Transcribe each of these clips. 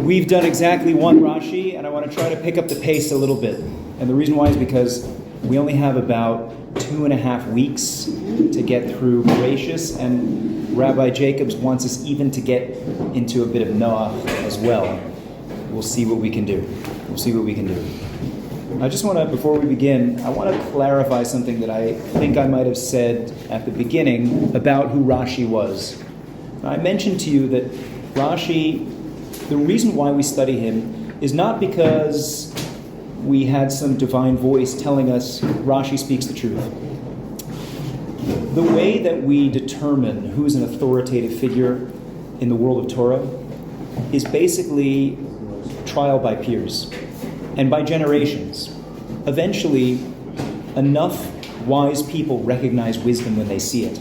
We've done exactly one Rashi, and I want to try to pick up the pace a little bit. And the reason why is because we only have about 2.5 weeks to get through Gracious, and Rabbi Jacobs wants us even to get into a bit of Noach as well. We'll see what we can do. I just want to, before we begin, I want to clarify something that I think I might have said at the beginning about who Rashi was. I mentioned to you that Rashi, the reason why we study him is not because we had some divine voice telling us Rashi speaks the truth. The way that we determine who's an authoritative figure in the world of Torah is basically trial by peers and by generations. Eventually, enough wise people recognize wisdom when they see it.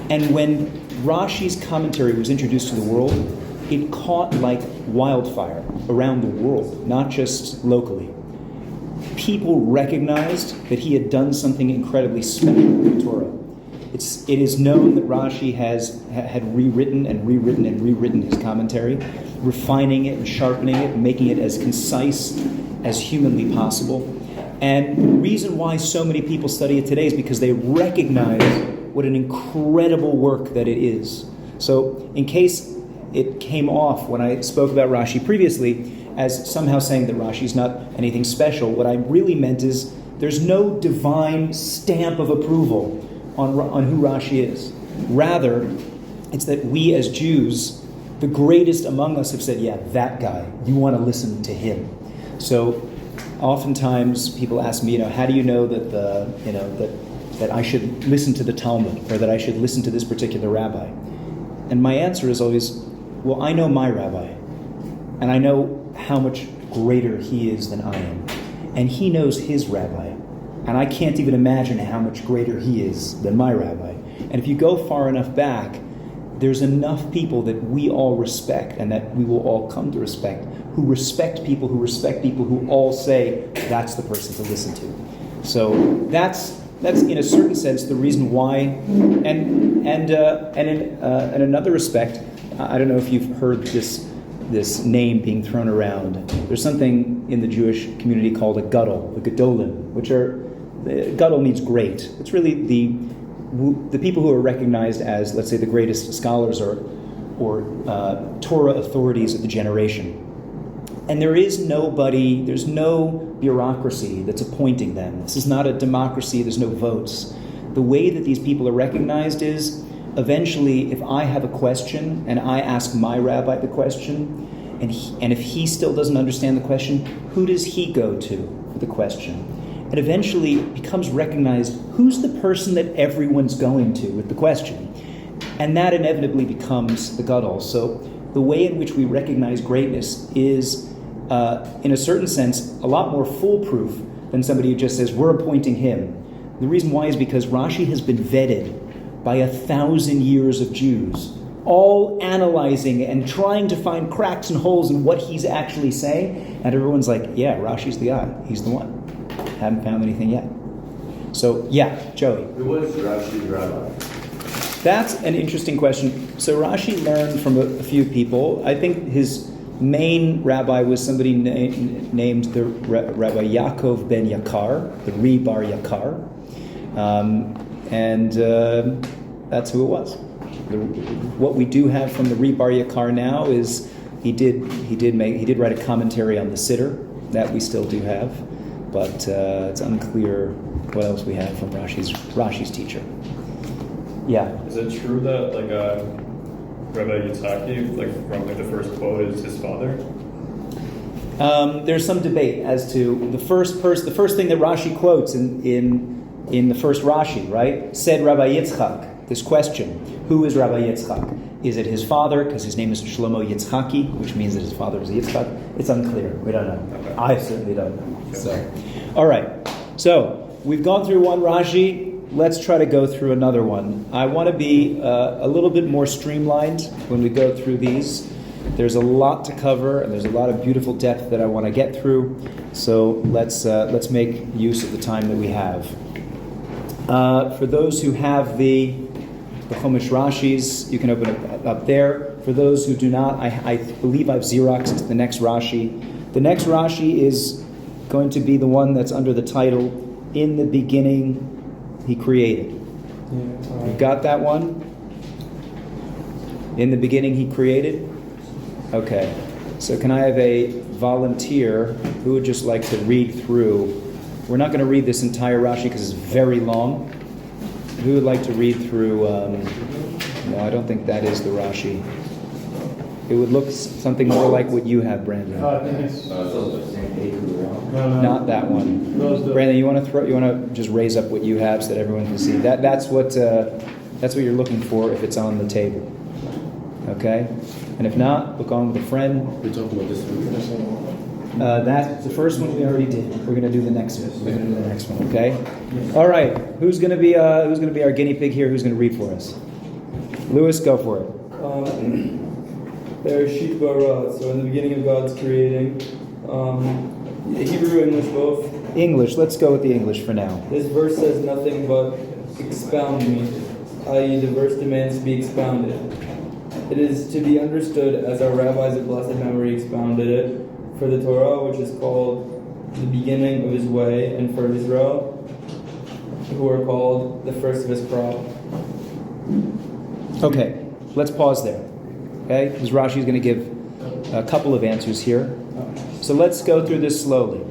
And when Rashi's commentary was introduced to the world, it caught like wildfire around the world, not just locally. People recognized that he had done something incredibly special in the Torah. It is known that Rashi had rewritten his commentary, refining it and sharpening it, and making it as concise as humanly possible. And the reason why so many people study it today is because they recognize what an incredible work that it is. So in case it came off when I spoke about Rashi previously as somehow saying that Rashi is not anything special, what I really meant is there's no divine stamp of approval on who Rashi is. Rather, it's that we as Jews, the greatest among us, have said, yeah, that guy, you want to listen to him. So oftentimes people ask me, how do you know that that I should listen to the Talmud or that I should listen to this particular rabbi? And my answer is always, well, I know my rabbi, and I know how much greater he is than I am. And he knows his rabbi, and I can't even imagine how much greater he is than my rabbi. And if you go far enough back, there's enough people that we all respect and that we will all come to respect, who respect people who all say that's the person to listen to. So that's in a certain sense the reason why. And in another respect, I don't know if you've heard this name being thrown around. There's something in the Jewish community called a gadol, the gedolim, which are gadol means great. It's really the people who are recognized as, let's say, the greatest scholars or Torah authorities of the generation. And there's no bureaucracy that's appointing them. This is not a democracy, there's no votes. The way that these people are recognized is, eventually, if I have a question and I ask my rabbi the question, and if he still doesn't understand the question, who does he go to for the question? And eventually it becomes recognized who's the person that everyone's going to with the question. And that inevitably becomes the gadol. So the way in which we recognize greatness is, in a certain sense, a lot more foolproof than somebody who just says, we're appointing him. The reason why is because Rashi has been vetted by 1,000 years of Jews, all analyzing and trying to find cracks and holes in what he's actually saying. And everyone's like, yeah, Rashi's the guy. He's the one. Haven't found anything yet. So, yeah, Joey. Who was Rashi's rabbi? That's an interesting question. So Rashi learned from a few people. I think his main rabbi was somebody named the Rabbi Yaakov ben Yakar, the Ri Bar Yakar. And that's who it was. What we do have from the Ri Bar Yakar now is he did write a commentary on the Siddur that we still do have, but it's unclear what else we have from Rashi's teacher. Yeah. Is it true that Rabbi Yitzhaki, from the first quote, is his father? There's some debate as to the first thing that Rashi quotes in the first Rashi, right? Said Rabbi Yitzchak, this question, who is Rabbi Yitzchak? Is it his father, because his name is Shlomo Yitzchaki, which means that his father is Yitzchak? It's unclear. We don't know. Okay. I certainly don't know. Okay. So, all right. So we've gone through one Rashi. Let's try to go through another one. I want to be a little bit more streamlined when we go through these. There's a lot to cover, and there's a lot of beautiful depth that I want to get through. So let's make use of the time that we have. For those who have the Chumash Rashis, you can open it up there. for those who do not, I believe I've Xeroxed the next Rashi. The next Rashi is going to be the one that's under the title, "In the beginning he created." You got that one? In the beginning he created? Okay. So can I have a volunteer who would just like to read through? We're not going to read this entire Rashi because it's very long. Who would like to read through? No, I don't think that is the Rashi. It would look something more like what you have, Brandon. I think it's Not that one. Brandon, you want to just raise up what you have so that everyone can see. That's what you're looking for if it's on the table. Okay? And if not, look on with a friend. We're talking about this one. That's the first one we already did. We're going to do the next one. We're going to do the next one. Okay. All right. Who's going to be our guinea pig here? Who's going to read for us? Lewis, go for it. Bereshit bara. So in the beginning of God's creating. Hebrew, English, both. English. Let's go with the English for now. This verse says nothing but expound me, i.e., the verse demands to be expounded. It is to be understood as our rabbis of blessed memory expounded it for the Torah, which is called the beginning of his way, and for Israel, who are called the first of his crop. Okay, let's pause there. Okay, because Rashi is going to give a couple of answers here. So let's go through this slowly.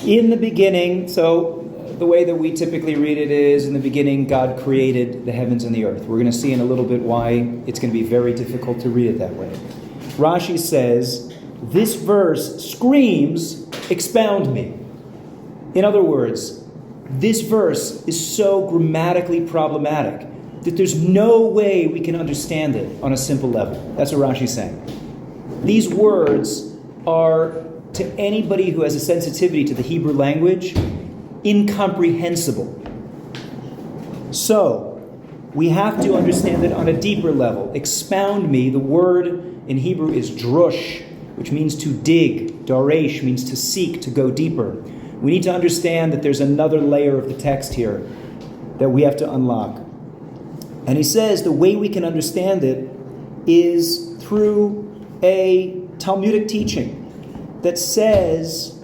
In the beginning, so the way that we typically read it is, in the beginning God created the heavens and the earth. We're going to see in a little bit why it's going to be very difficult to read it that way. Rashi says, this verse screams, expound me. In other words, this verse is so grammatically problematic that there's no way we can understand it on a simple level. That's what Rashi's saying. These words are, to anybody who has a sensitivity to the Hebrew language, incomprehensible. So, we have to understand it on a deeper level. Expound me, the word in Hebrew is drush, which means to dig. Daresh means to seek, to go deeper. We need to understand that there's another layer of the text here that we have to unlock. And he says the way we can understand it is through a Talmudic teaching that says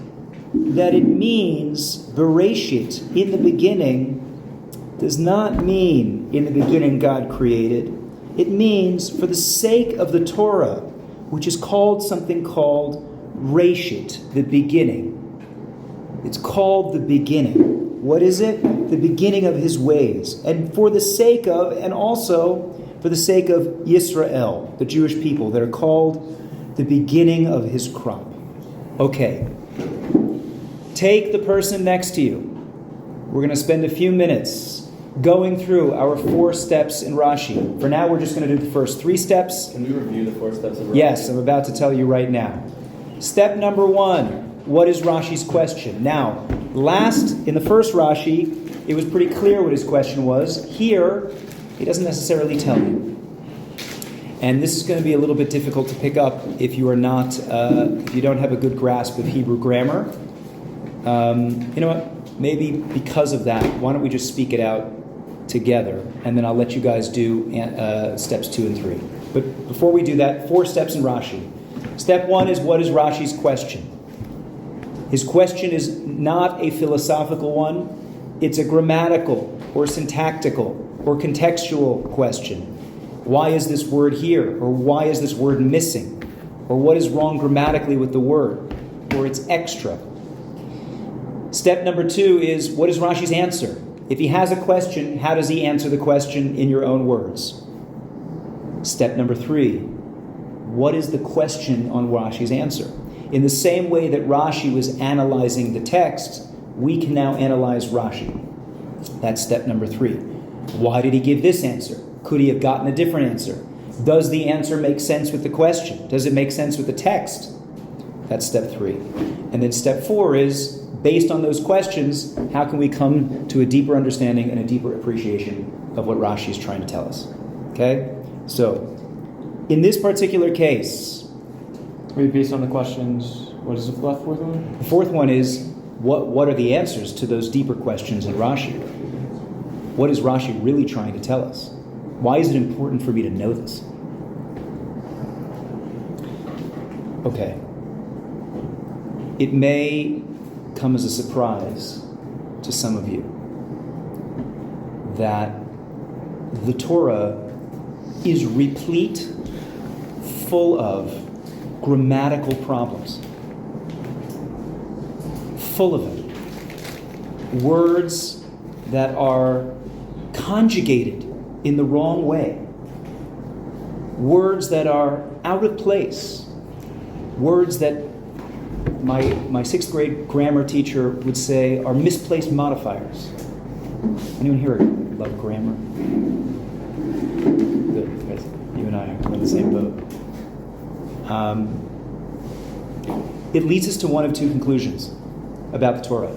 that it means Bereshit, in the beginning, does not mean in the beginning God created. It means for the sake of the Torah, which is called something called Reshit, the beginning. It's called the beginning. What is it? The beginning of his ways. And for the sake of, and also for the sake of Yisrael, the Jewish people that are called the beginning of his crop. Okay. Take the person next to you. We're going to spend a few minutes going through our 4 steps in Rashi. For now, we're just going to do the first 3 steps. Can we review the 4 steps of Rashi? Yes, I'm about to tell you right now. Step number 1, what is Rashi's question? Now, in the first Rashi, it was pretty clear what his question was. Here, he doesn't necessarily tell you. And this is going to be a little bit difficult to pick up if you are not, if you don't have a good grasp of Hebrew grammar. You know what? Maybe because of that, why don't we just speak it out together, and then I'll let you guys do steps 2 and 3. But before we do that, 4 steps in Rashi. Step 1 is, what is Rashi's question? His question is not a philosophical one. It's a grammatical or syntactical or contextual question. Why is this word here? Or why is this word missing? Or what is wrong grammatically with the word? Or it's extra. Step number 2 is, what is Rashi's answer? If he has a question, how does he answer the question in your own words? Step number 3, what is the question on Rashi's answer? In the same way that Rashi was analyzing the text, we can now analyze Rashi. That's step number 3. Why did he give this answer? Could he have gotten a different answer? Does the answer make sense with the question? Does it make sense with the text? That's step 3. And then step 4 is, based on those questions, how can we come to a deeper understanding and a deeper appreciation of what Rashi is trying to tell us? Okay? So, in this particular case, Wait, based on the questions, what is the fourth one? the 4th one is, what are the answers to those deeper questions in Rashi? What is Rashi really trying to tell us? Why is it important for me to know this? Okay. It may come as a surprise to some of you that the Torah is replete, full of grammatical problems. Full of it. Words that are conjugated in the wrong way. Words that are out of place. Words that my sixth grade grammar teacher would say are misplaced modifiers. Anyone here love grammar? Good, guys. You and I are in the same boat. It leads us to one of two conclusions about the Torah.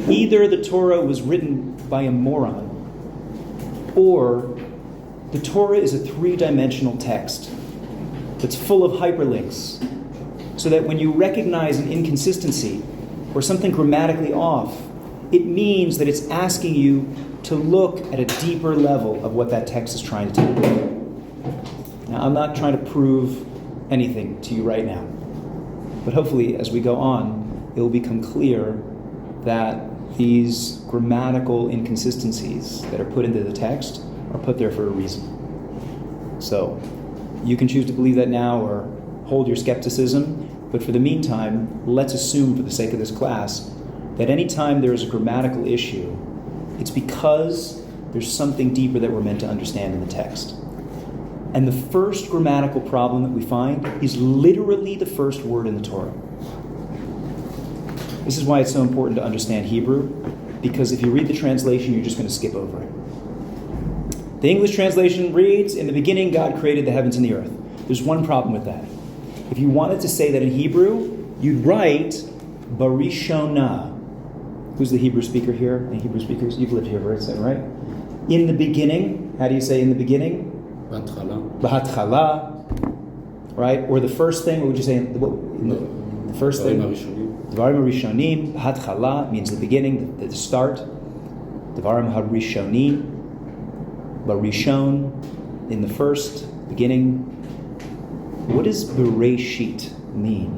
Either the Torah was written by a moron, or the Torah is a three-dimensional text that's full of hyperlinks, so that when you recognize an inconsistency or something grammatically off, it means that it's asking you to look at a deeper level of what that text is trying to tell you. Now, I'm not trying to prove anything to you right now, but hopefully as we go on, it will become clear that these grammatical inconsistencies that are put into the text are put there for a reason. So you can choose to believe that now or hold your skepticism, but for the meantime, let's assume for the sake of this class that any time there is a grammatical issue, it's because there's something deeper that we're meant to understand in the text. And the first grammatical problem that we find is literally the first word in the Torah. This is why it's so important to understand Hebrew, because if you read the translation, you're just going to skip over it. The English translation reads, "In the beginning, God created the heavens and the earth." There's one problem with that. If you wanted to say that in Hebrew, you'd write Barishona. Who's the Hebrew speaker here? Any Hebrew speakers? You've lived here, right? In the beginning. How do you say in the beginning? B'hatchala. Right? Or the first thing, what would you say? The first thing? Dvarim Harishonim. B'hatchala means the beginning, the start. Dvarim Harishonim. Barishon, in the first, beginning. What does Bereshit mean?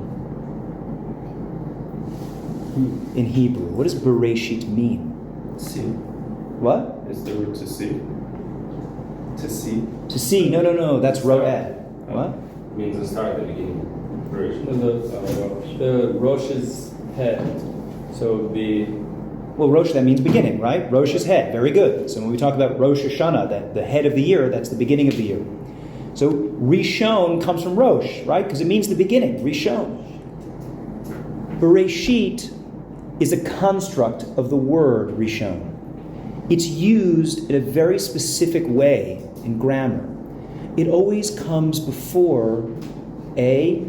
In Hebrew, what does Bereshit mean? See. What? Is the root to see? To see? To see. No. That's Ro'eh. What? Means the start, the beginning. The Rosh is head, so it would be. Well, Rosh, that means beginning, right? Rosh is head. Very good. So when we talk about Rosh Hashanah, that the head of the year, that's the beginning of the year. So Rishon comes from Rosh, right? Because it means the beginning, Rishon. Bereshit is a construct of the word Rishon. It's used in a very specific way in grammar. It always comes before a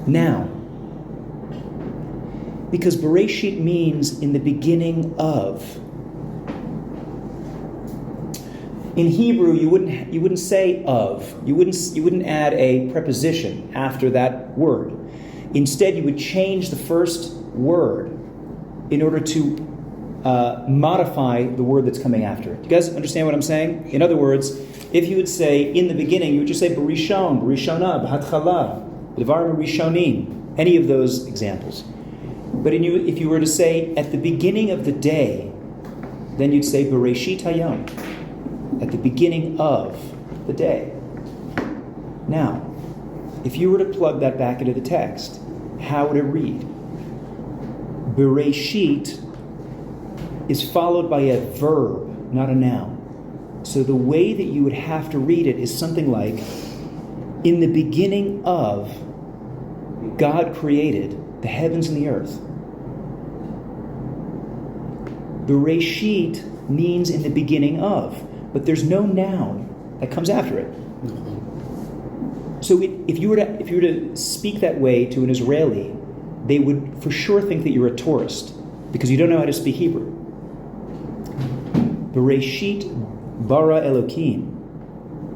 noun. Because Bereshit means in the beginning of. In Hebrew, you wouldn't say of. You wouldn't add a preposition after that word. Instead, you would change the first word in order to modify the word that's coming after it. Do you guys understand what I'm saying? In other words, if you would say in the beginning, you would just say Berishon, Berishona, B'hatchala, Dvarim Rishonim, any of those examples. But if you were to say at the beginning of the day, then you'd say Bereshit Hayom, at the beginning of the day. Now, if you were to plug that back into the text, how would it read? Bereshit is followed by a verb, not a noun. So the way that you would have to read it is something like, in the beginning of, God created the heavens and the earth. Bereshit means in the beginning of, but there's no noun that comes after it. So if you were to speak that way to an Israeli, they would for sure think that you're a tourist because you don't know how to speak Hebrew. Bereshit bara Elokim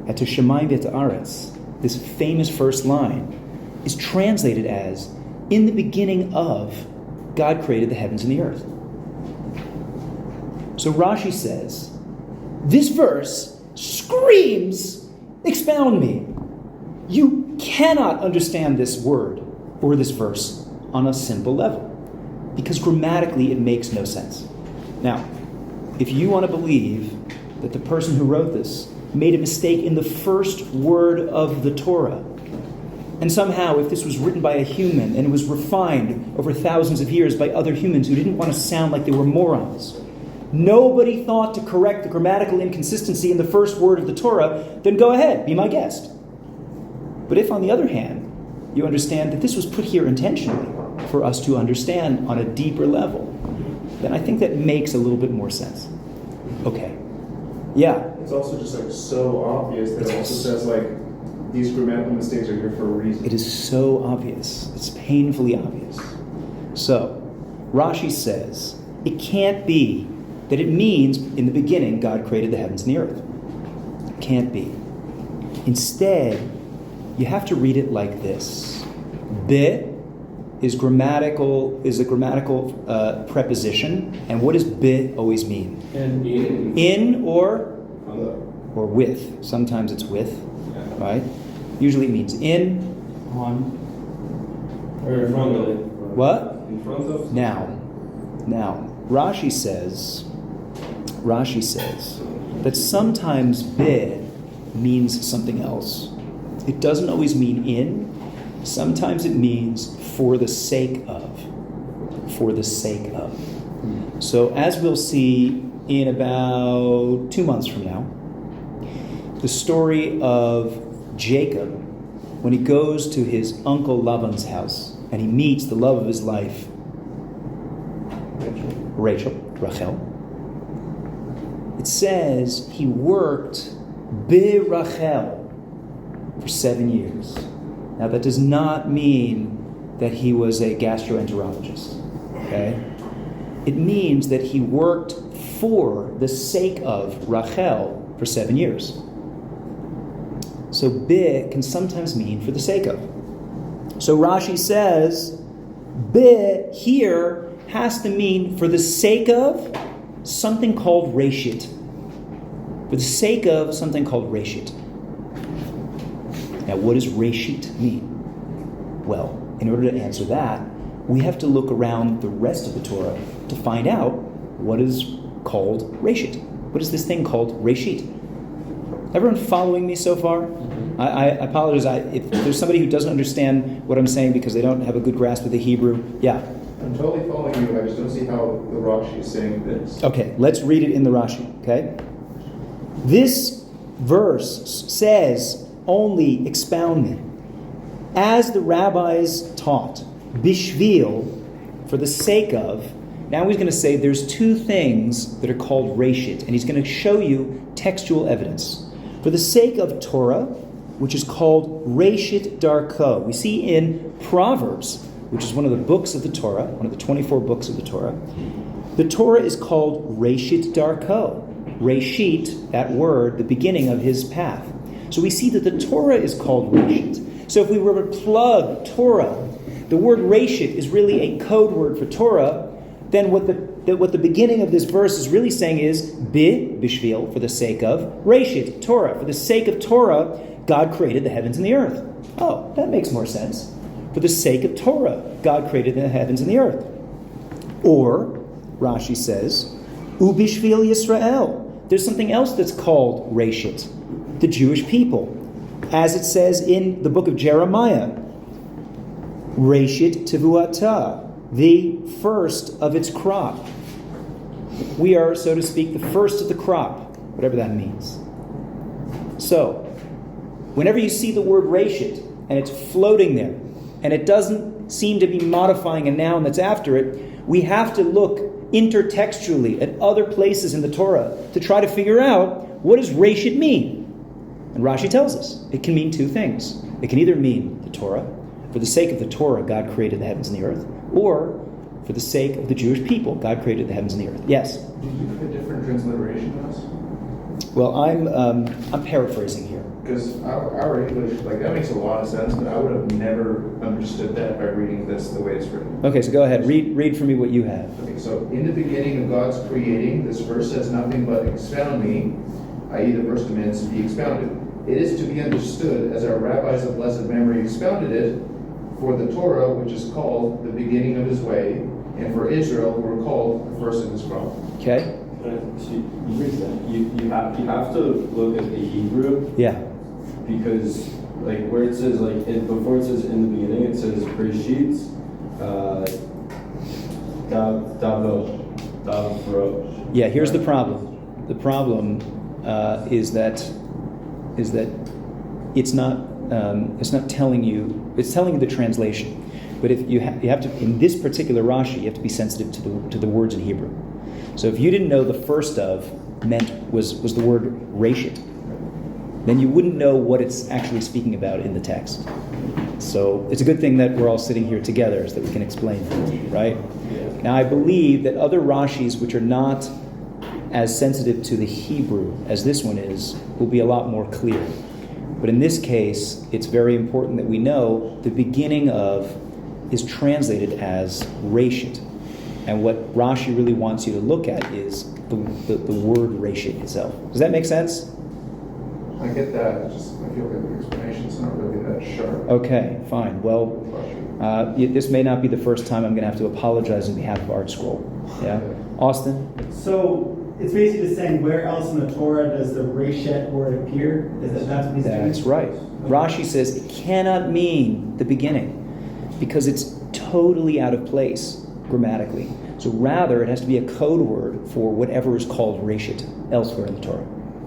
et hashamayim v'et haaretz. This famous first line is translated as, in the beginning of, God created the heavens and the earth. So Rashi says, this verse screams, expound me. You cannot understand this word or this verse on a simple level, because grammatically it makes no sense. Now, if you want to believe that the person who wrote this made a mistake in the first word of the Torah, and somehow if this was written by a human and it was refined over thousands of years by other humans who didn't want to sound like they were morons, nobody thought to correct the grammatical inconsistency in the first word of the Torah, then go ahead, be my guest. But if, on the other hand, you understand that this was put here intentionally for us to understand on a deeper level, then I think that makes a little bit more sense. Okay. Yeah. It's also just like so obvious that it also says like these grammatical mistakes are here for a reason. It is so obvious. It's painfully obvious. So, Rashi says, it can't be that it means in the beginning God created the heavens and the earth. It can't be. Instead, you have to read it like this. Be is a grammatical preposition, and what does be always mean? In or with. Sometimes it's with, right? Usually it means in, On. Or In front of. what? In front of. Now, Rashi says that sometimes be means something else. It doesn't always mean in. Sometimes it means for the sake of. For the sake of. So as we'll see in about 2 months from now, the story of Jacob when he goes to his uncle Laban's house and he meets the love of his life, Rachel. It says he worked bi Rachel for 7 years. Now that does not mean that he was a gastroenterologist. Okay? It means that he worked for the sake of Rachel for 7 years. So bi can sometimes mean for the sake of. So Rashi says bi here has to mean for the sake of something called reshit. For the sake of something called reshit. Now, what does reshit mean? Well, in order to answer that, we have to look around the rest of the Torah to find out what is called reshit. What is this thing called reshit? Everyone following me so far? I apologize if there's somebody who doesn't understand what I'm saying because they don't have a good grasp of the Hebrew. Yeah. I'm totally following you. I just don't see how the Rashi is saying this. Okay, let's read it in the Rashi, okay? This verse says only expounding. As the rabbis taught, bishvil, for the sake of. Now he's going to say there's two things that are called reshit, and he's going to show you textual evidence. For the sake of Torah, which is called reshit darko. We see in Proverbs, which is one of the books of the Torah, one of the 24 books of the Torah is called reshit darko. Reshit, that word, the beginning of his path. So we see that the Torah is called reshit. So if we were to plug Torah, the word reshit is really a code word for Torah, then what the beginning of this verse is really saying is bishvil, for the sake of, reshit, Torah. For the sake of Torah, God created the heavens and the earth. Oh, that makes more sense. For the sake of Torah, God created the heavens and the earth. Or, Rashi says, ubishvil Yisrael. There's something else that's called reshit, the Jewish people. As it says in the book of Jeremiah, reshit tevuata, the first of its crop. We are, so to speak, the first of the crop, whatever that means. So, whenever you see the word reshit, and it's floating there, and it doesn't seem to be modifying a noun that's after it, we have to look intertextually at other places in the Torah to try to figure out what does reshit mean. And Rashi tells us it can mean two things. It can either mean the Torah, for the sake of the Torah, God created the heavens and the earth, or for the sake of the Jewish people, God created the heavens and the earth. Yes? Do you have a different transliteration of this? Well, I'm paraphrasing here. Because our English, like, that makes a lot of sense, but I would have never understood that by reading this the way it's written. Okay, so go ahead. Read for me what you have. Okay, so in the beginning of God's creating, this verse says nothing but expound me, i.e. the verse demands to be expounded. It is to be understood as our rabbis of blessed memory expounded it, for the Torah, which is called the beginning of his way, and for Israel, who are called the first of his crop. Okay? You have to look at the Hebrew Yeah. because like where it says before it says in the beginning it says Bereshit Davro. Yeah, here's the problem. The problem is that it's not telling you. It's telling you the translation, but if you have to, in this particular Rashi, you have to be sensitive to the words in Hebrew. So if you didn't know the first of was the word reshit, then you wouldn't know what it's actually speaking about in the text. So it's a good thing that we're all sitting here together so that we can explain it, right? Now I believe that other Rashis which are not as sensitive to the Hebrew as this one is will be a lot more clear. But in this case, it's very important that we know the beginning of is translated as reshit. And what Rashi really wants you to look at is the word reshit itself. Does that make sense? I get that, I feel like the explanation's not really that sharp. Okay, fine. Well, this may not be the first time I'm going to have to apologize on behalf of Art Scroll. Yeah? Austin? So it's basically saying where else in the Torah does the reshet word appear? That's what he's doing? That's right. Rashi says it cannot mean the beginning because it's totally out of place grammatically. So rather, it has to be a code word for whatever is called reshit elsewhere in the Torah.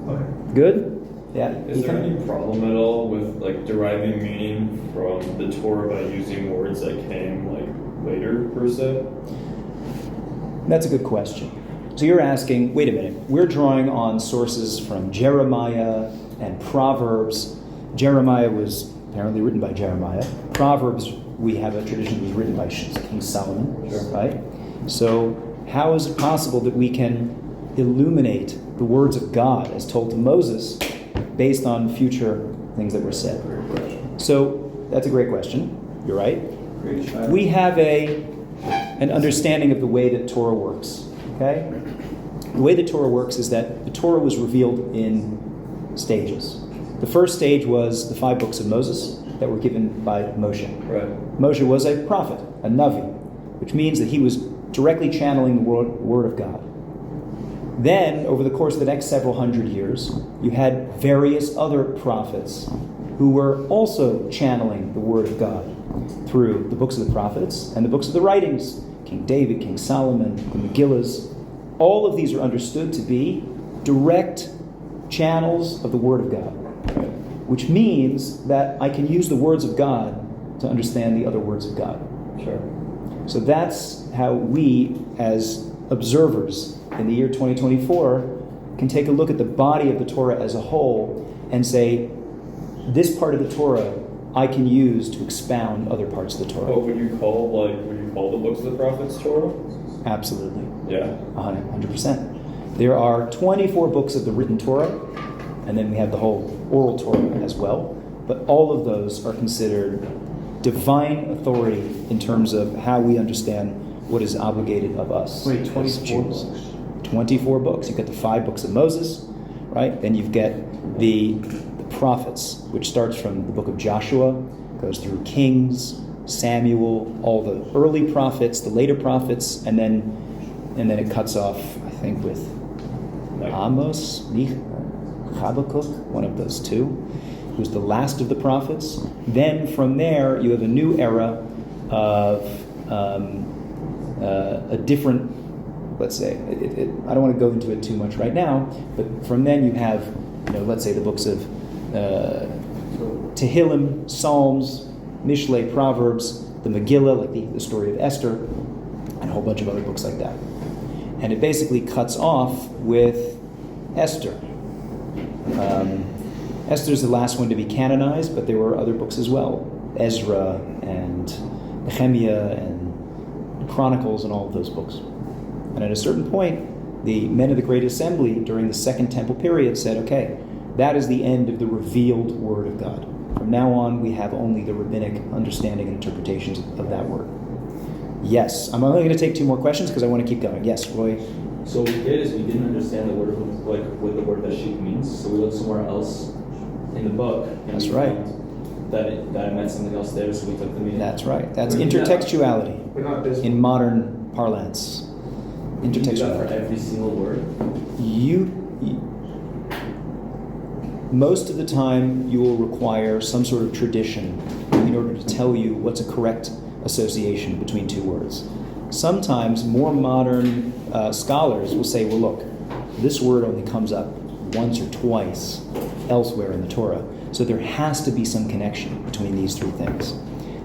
Okay. Good? Yeah. Is there any problem at all with like deriving meaning from the Torah by using words that came like later per se? That's a good question. So you're asking, wait a minute, we're drawing on sources from Jeremiah and Proverbs. Jeremiah was apparently written by Jeremiah. Proverbs, we have a tradition, was written by King Solomon, right? So how is it possible that we can illuminate the words of God as told to Moses based on future things that were said? So that's a great question. You're right. We have an understanding of the way that Torah works. Okay? The way the Torah works is that the Torah was revealed in stages. The first stage was the 5 books of Moses that were given by Moshe. Right. Moshe was a prophet, a Navi, which means that he was directly channeling the word of God. Then, over the course of the next several hundred years, you had various other prophets who were also channeling the word of God through the books of the prophets and the books of the writings. King David, King Solomon, the Megillas. All of these are understood to be direct channels of the Word of God, which means that I can use the words of God to understand the other words of God. Sure. So that's how we, as observers in the year 2024, can take a look at the body of the Torah as a whole and say, this part of the Torah I can use to expound other parts of the Torah. What would you call the books of the prophets Torah? Absolutely. Yeah. 100%. There are 24 books of the written Torah, and then we have the whole oral Torah as well. But all of those are considered divine authority in terms of how we understand what is obligated of us. Wait, as 24 Jews. books? 24 books. You've got the 5 books of Moses, right? Then you've got the prophets, which starts from the book of Joshua, goes through Kings, Samuel, all the early prophets, the later prophets, and then it cuts off, I think, with Amos, Habakkuk, one of those two, who's the last of the prophets. Then from there, you have a new era of a different, let's say, I don't want to go into it too much right now, but from then you have, let's say the books of Tehillim, Psalms, Mishlei, Proverbs, the Megillah, like the story of Esther, and a whole bunch of other books like that. And it basically cuts off with Esther. Esther's the last one to be canonized, but there were other books as well. Ezra and Nehemiah and Chronicles and all of those books. And at a certain point, the men of the Great Assembly during the Second Temple period said, okay, that is the end of the revealed Word of God. From now on, we have only the rabbinic understanding and interpretations of that word. Yes, I'm only going to take 2 more questions because I want to keep going. Yes, Roy? So it is we didn't understand the word, like what the word Beshit means, so we looked somewhere else in the book. And That's we right. found that it meant something else there, so we took the meaning. That's right. That's But not- intertextuality But not this in modern parlance. You do that for Intertextuality. every single word. Most of the time you will require some sort of tradition in order to tell you what's a correct association between two words. Sometimes more modern scholars will say, well, look, this word only comes up once or twice elsewhere in the Torah, so there has to be some connection between these three things.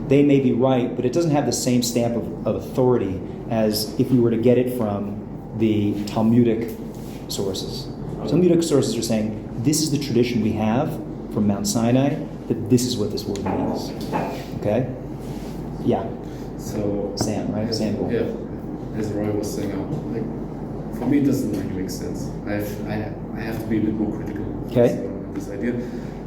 They may be right, but it doesn't have the same stamp of authority as if we were to get it from the Talmudic sources. Talmudic sources are saying, this is the tradition we have from Mount Sinai, that this is what this word means. Okay? Yeah. So Sam, right? Sam. Yeah, as Roy was saying, like for me, it doesn't really make sense. I have to be a bit more critical. Okay. On this idea.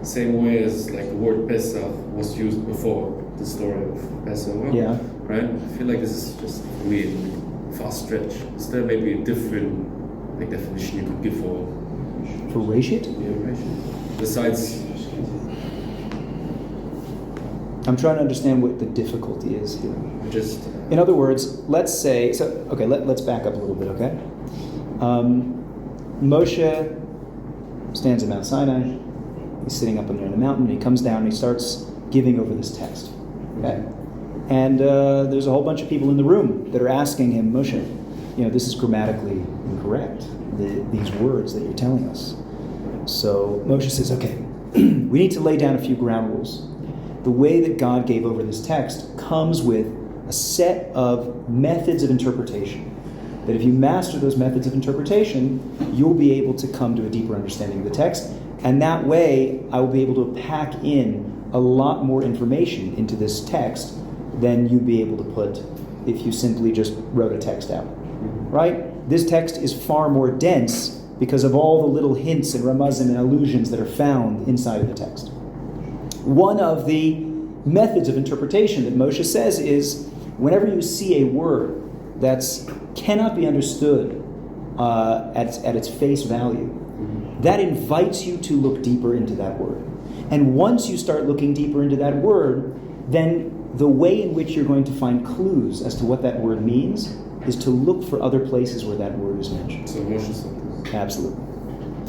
Same way as like the word Pesach was used before the story of Passover. Yeah. Right. I feel like this is just a weird, fast stretch. Is there maybe a different like definition you could give For Rashid? right? Besides. I'm trying to understand what the difficulty is here. Just In other words, let's say, let's back up a little bit, okay? Moshe stands at Mount Sinai. He's sitting up there on the mountain, and he comes down and he starts giving over this text, okay? And there's a whole bunch of people in the room that are asking him, Moshe, this is grammatically incorrect, these words that you're telling us. So Moshe says, okay, we need to lay down a few ground rules. The way that God gave over this text comes with a set of methods of interpretation. That if you master those methods of interpretation, you'll be able to come to a deeper understanding of the text. And that way, I will be able to pack in a lot more information into this text than you'd be able to put if you simply just wrote a text out. Right? This text is far more dense because of all the little hints and ramazim and allusions that are found inside of the text. One of the methods of interpretation that Moshe says is, whenever you see a word that cannot be understood at its face value, that invites you to look deeper into that word. And once you start looking deeper into that word, then the way in which you're going to find clues as to what that word means is to look for other places where that word is mentioned. so Moshe said this. Absolutely.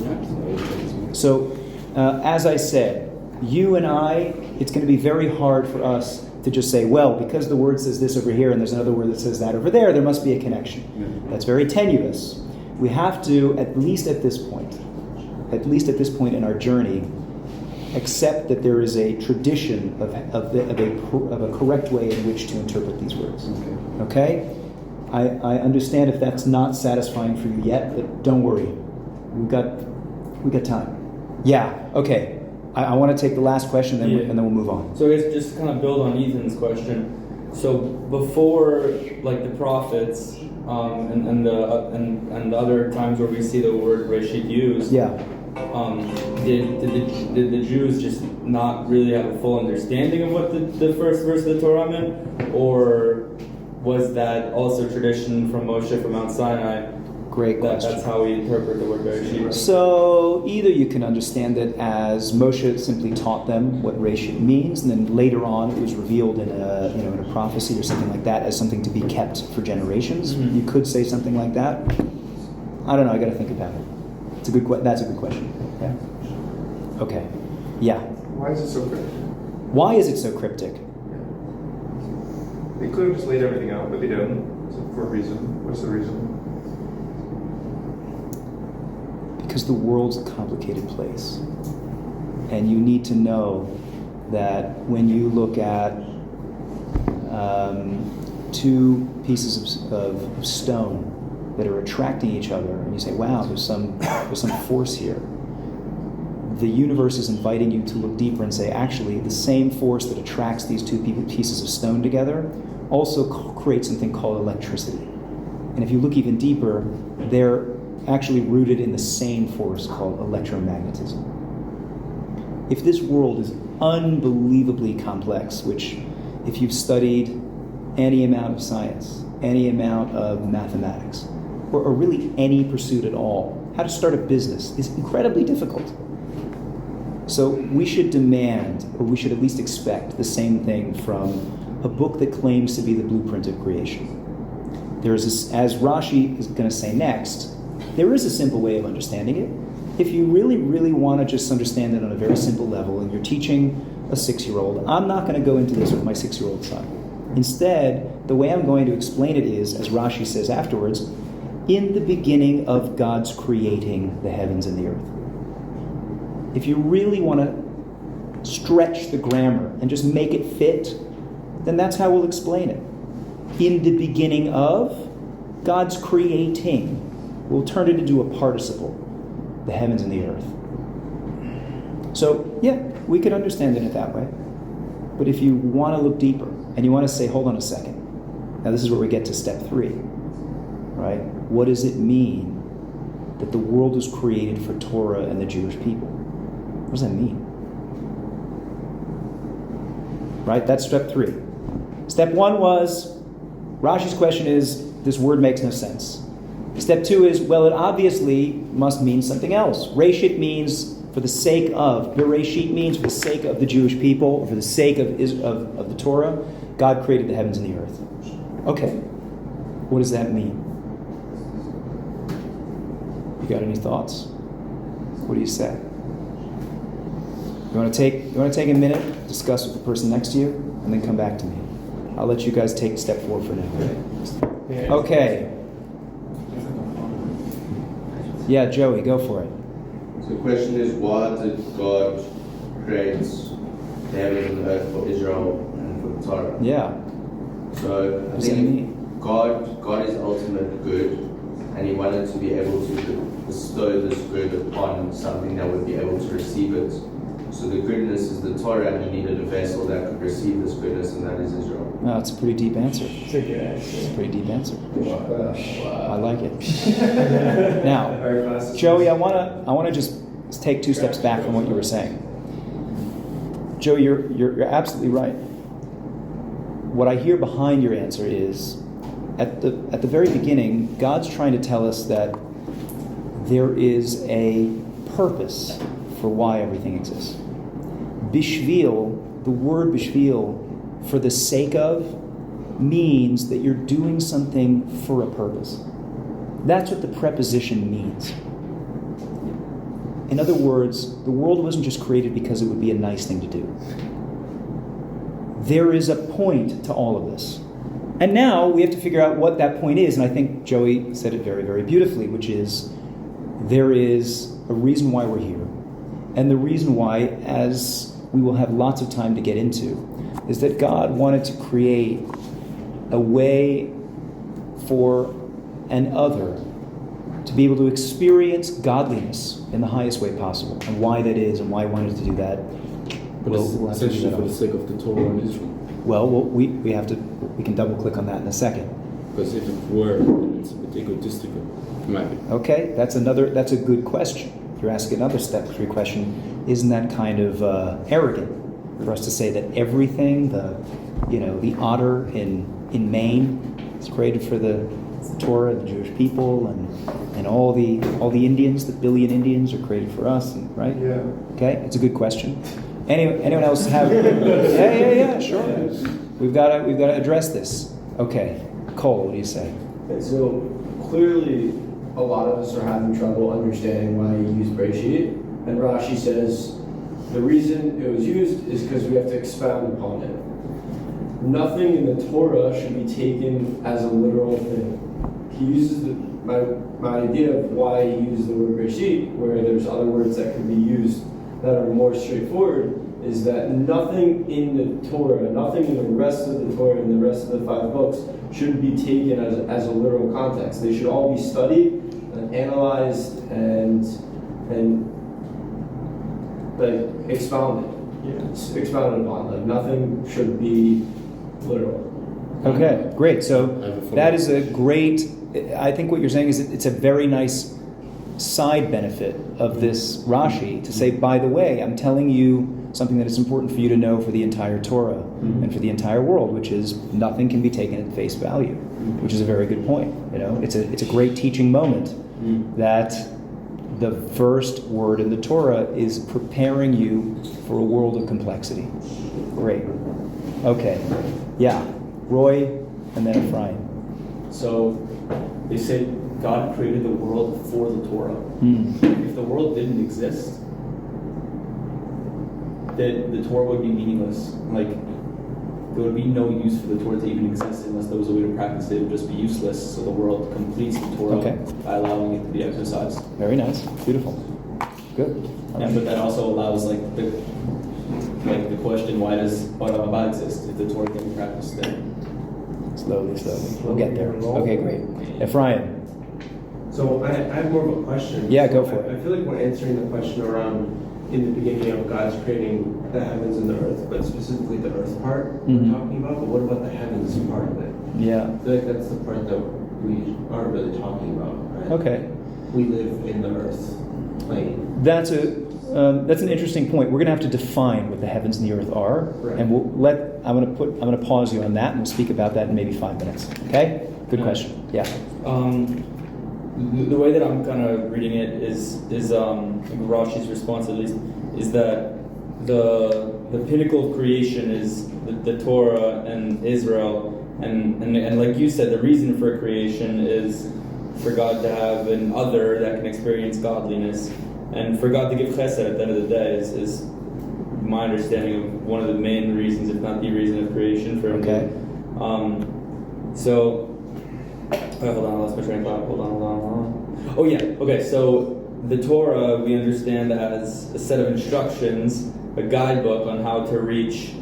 Yeah. So, as I said, you and I, it's going to be very hard for us to just say, well, because the word says this over here and there's another word that says that over there must be a connection. Yeah. That's very tenuous. We have to, at least at this point in our journey, accept that there is a tradition of a correct way in which to interpret these words. Okay? I understand if that's not satisfying for you yet, but don't worry. We got time. Yeah, okay. I want to take the last question and then we'll move on. So I guess just to kind of build on Ethan's question. So before, like the prophets, and the other times where we see the word Reshit used, did the Jews just not really have a full understanding of what the first verse of the Torah meant, or was that also tradition from Moshe from Mount Sinai? Great question. That's how we interpret the word Bereshit. So either you can understand it as Moshe simply taught them what Reshit means, and then later on it was revealed in a prophecy or something like that as something to be kept for generations. Mm-hmm. You could say something like that. I don't know. I got to think about it. That's a good question. Yeah. Okay. Yeah. Why is it so cryptic? Why is it so cryptic? They could have just laid everything out, but they don't. So for a reason. What's the reason? Because the world's a complicated place. And you need to know that when you look at two pieces of stone that are attracting each other, and you say, wow, there's some force here. The universe is inviting you to look deeper and say, actually, the same force that attracts these two pieces of stone together also creates something called electricity. And if you look even deeper, they're actually rooted in the same force called electromagnetism. If this world is unbelievably complex, which if you've studied any amount of science, any amount of mathematics, or really any pursuit at all, how to start a business is incredibly difficult. So we should demand, or we should at least expect, the same thing from a book that claims to be the blueprint of creation. There is, as Rashi is going to say next, there is a simple way of understanding it. If you really, really want to just understand it on a very simple level, and you're teaching a 6-year-old, I'm not going to go into this with my 6-year-old son. Instead, the way I'm going to explain it is, as Rashi says afterwards, in the beginning of God's creating the heavens and the earth. If you really want to stretch the grammar and just make it fit, then that's how we'll explain it. In the beginning of God's creating. We'll turn it into a participle, the heavens and the earth. So, yeah, we could understand it that way. But if you want to look deeper, and you want to say, hold on a second. Now this is where we get to step 3, right? What does it mean that the world was created for Torah and the Jewish people? What does that mean? Right, that's step 3. Step 1 was, Rashi's question is, this word makes no sense. Step 2 is, well, it obviously must mean something else. Reshit means for the sake of. Bereshit means for the sake of the Jewish people, or for the sake of the Torah, God created the heavens and the earth. Okay, what does that mean? You got any thoughts? What do you say? You want to take a minute, discuss with the person next to you, and then come back to me. I'll let you guys take step 4 for now. Okay. Yeah, Joey, go for it. So the question is, why did God create the heavens and the earth for Israel and for the Torah? Yeah. So I What does that think mean? God is ultimate good, and He wanted to be able to bestow this good upon something that would be able to receive it. So the goodness is the Torah, and He needed a vessel that could receive this goodness, and that is Israel. No, it's a pretty deep answer. It's a good answer. It's a pretty deep answer. Wow. I like it. Now, Joey, I want to just take 2 steps back from what you were saying. Joey, you're absolutely right. What I hear behind your answer is, at the very beginning, God's trying to tell us that there is a purpose for why everything exists. Bishvil, the word bishvil, for the sake of, means that you're doing something for a purpose. That's what the preposition means. In other words, the world wasn't just created because it would be a nice thing to do. There is a point to all of this. And now we have to figure out what that point is, and I think Joey said it very, very beautifully, which is there is a reason why we're here. And the reason why, as we will have lots of time to get into, is that God wanted to create a way for an other to be able to experience godliness in the highest way possible. And why that is, and why He wanted to do that, we'll have to do Essentially that for the on. sake of the Torah and Israel. Well, we can double click on that in a second. Because if it were, then it's a bit egotistical. Maybe. Okay, that's a good question. You're asking another step 3 question. Isn't that kind of arrogant for us to say that everything, the otter in Maine is created for the Torah, the Jewish people, and all the Indians, the billion Indians, are created for us, right? Yeah. Okay, it's a good question. Anyone else have? Yeah, sure. We've got to address this. Okay, Cole, what do you say? Okay, so clearly a lot of us are having trouble understanding why you use Breshit, and Rashi says the reason it was used is because we have to expound upon it. Nothing in the Torah should be taken as a literal thing. He uses my idea of why he uses the word Breshit, where there's other words that can be used that are more straightforward, is that nothing in the Torah, nothing in the rest of the Torah and the rest of the 5 books should be taken as a literal context. They should all be studied and analyzed and like expounded. Expounded upon. Like nothing should be literal. Okay, great. So I have a that is a great. I think what you're saying is it's a very nice side benefit of this Rashi to say, by the way, I'm telling you something that is important for you to know for the entire Torah and for the entire world, which is nothing can be taken at face value, which is a very good point. It's a great teaching moment that the first word in the Torah is preparing you for a world of complexity. Great. Okay. Yeah. Roy and then Ephraim. So they say God created the world for the Torah. If the world didn't exist, then the Torah would be meaningless. Like, there would be no use for the Torah to even exist unless there was a way to practice it. It would just be useless. So the world completes the Torah by allowing it to be exercised. Very nice. Beautiful. Good. And but that also allows the question, why does Olam Haba exist if the Torah can be practiced then? Slowly. We'll get there. Okay, great. Ephraim. So I have more of a question. Yeah, go for it. I feel like we're answering the question around in the beginning of God's creating the heavens and the earth, but specifically the earth part we're talking about. But what about the heavens part of it? Yeah. I feel like that's the part that we aren't really talking about. Right? Okay. We live in the earth plane. That's an interesting point. We're going to have to define what the heavens and the earth are, Right. and I'm going to pause you on that, and we'll speak about that in maybe 5 minutes. Okay? Good question. Yeah. The way that I'm kind of reading it is Rashi's response at least is that the pinnacle of creation is the Torah and Israel, and like you said, the reason for creation is for God to have an other that can experience godliness, and for God to give chesed at the end of the day is my understanding of one of the main reasons, if not the reason of creation for him. Okay. Hold on, I lost my train of thought. Hold on. Oh yeah, okay, so the Torah we understand as a set of instructions, a guidebook on how to reach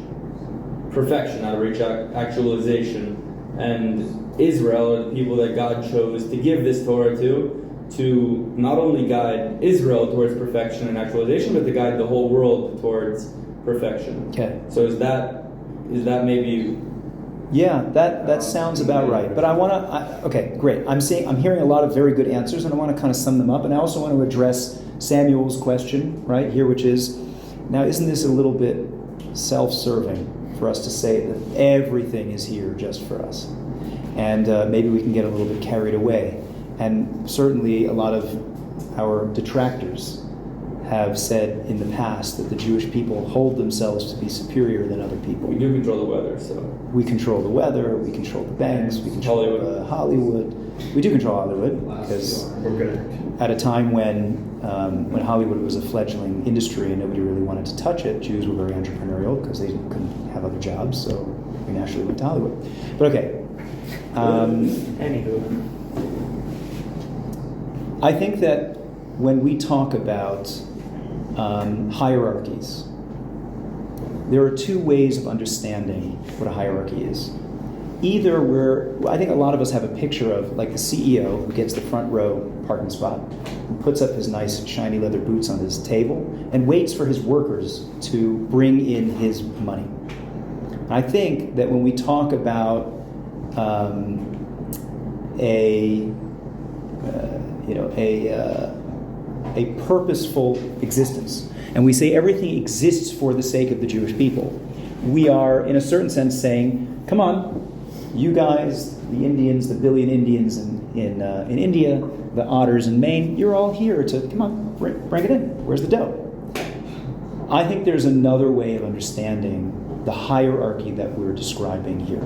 perfection, how to reach actualization. And Israel are the people that God chose to give this Torah to not only guide Israel towards perfection and actualization, but to guide the whole world towards perfection. Okay. So is that maybe... Yeah, that sounds about right. But okay, great. I'm hearing a lot of very good answers, and I want to kind of sum them up. And I also want to address Samuel's question right here, which is, now isn't this a little bit self-serving for us to say that everything is here just for us? And maybe we can get a little bit carried away. And certainly a lot of our detractors have said in the past that the Jewish people hold themselves to be superior than other people. We do control the weather, so... We control the weather, we control the banks, we control Hollywood. We do control Hollywood, because at a time when Hollywood was a fleggling industry and nobody really wanted to touch it, Jews were very entrepreneurial because they couldn't have other jobs, so we naturally went to Hollywood. But okay. Anywho. I think that when we talk about hierarchies, there are two ways of understanding what a hierarchy is. Either I think a lot of us have a picture of like the CEO who gets the front row parking spot and puts up his nice shiny leather boots on his table and waits for his workers to bring in his money. I think that when we talk about a purposeful existence, and we say everything exists for the sake of the Jewish people, we are, in a certain sense, saying, come on, you guys, the Indians, the billion Indians in India, the otters in Maine, you're all here to, come on, bring it in. Where's the dough? I think there's another way of understanding the hierarchy that we're describing here.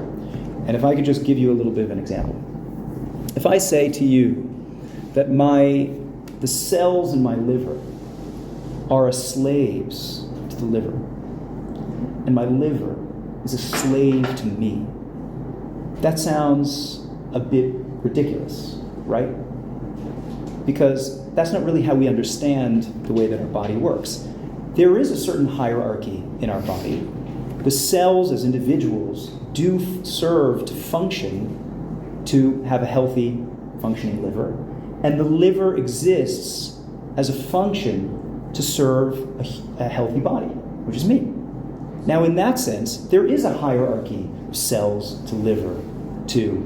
And if I could just give you a little bit of an example. If I say to you that the cells in my liver are slaves to the liver, and my liver is a slave to me, that sounds a bit ridiculous, right? Because that's not really how we understand the way that our body works. There is a certain hierarchy in our body. The cells as individuals do serve to function, to have a healthy, functioning liver. And the liver exists as a function to serve a healthy body, which is me. Now, in that sense, there is a hierarchy of cells to liver to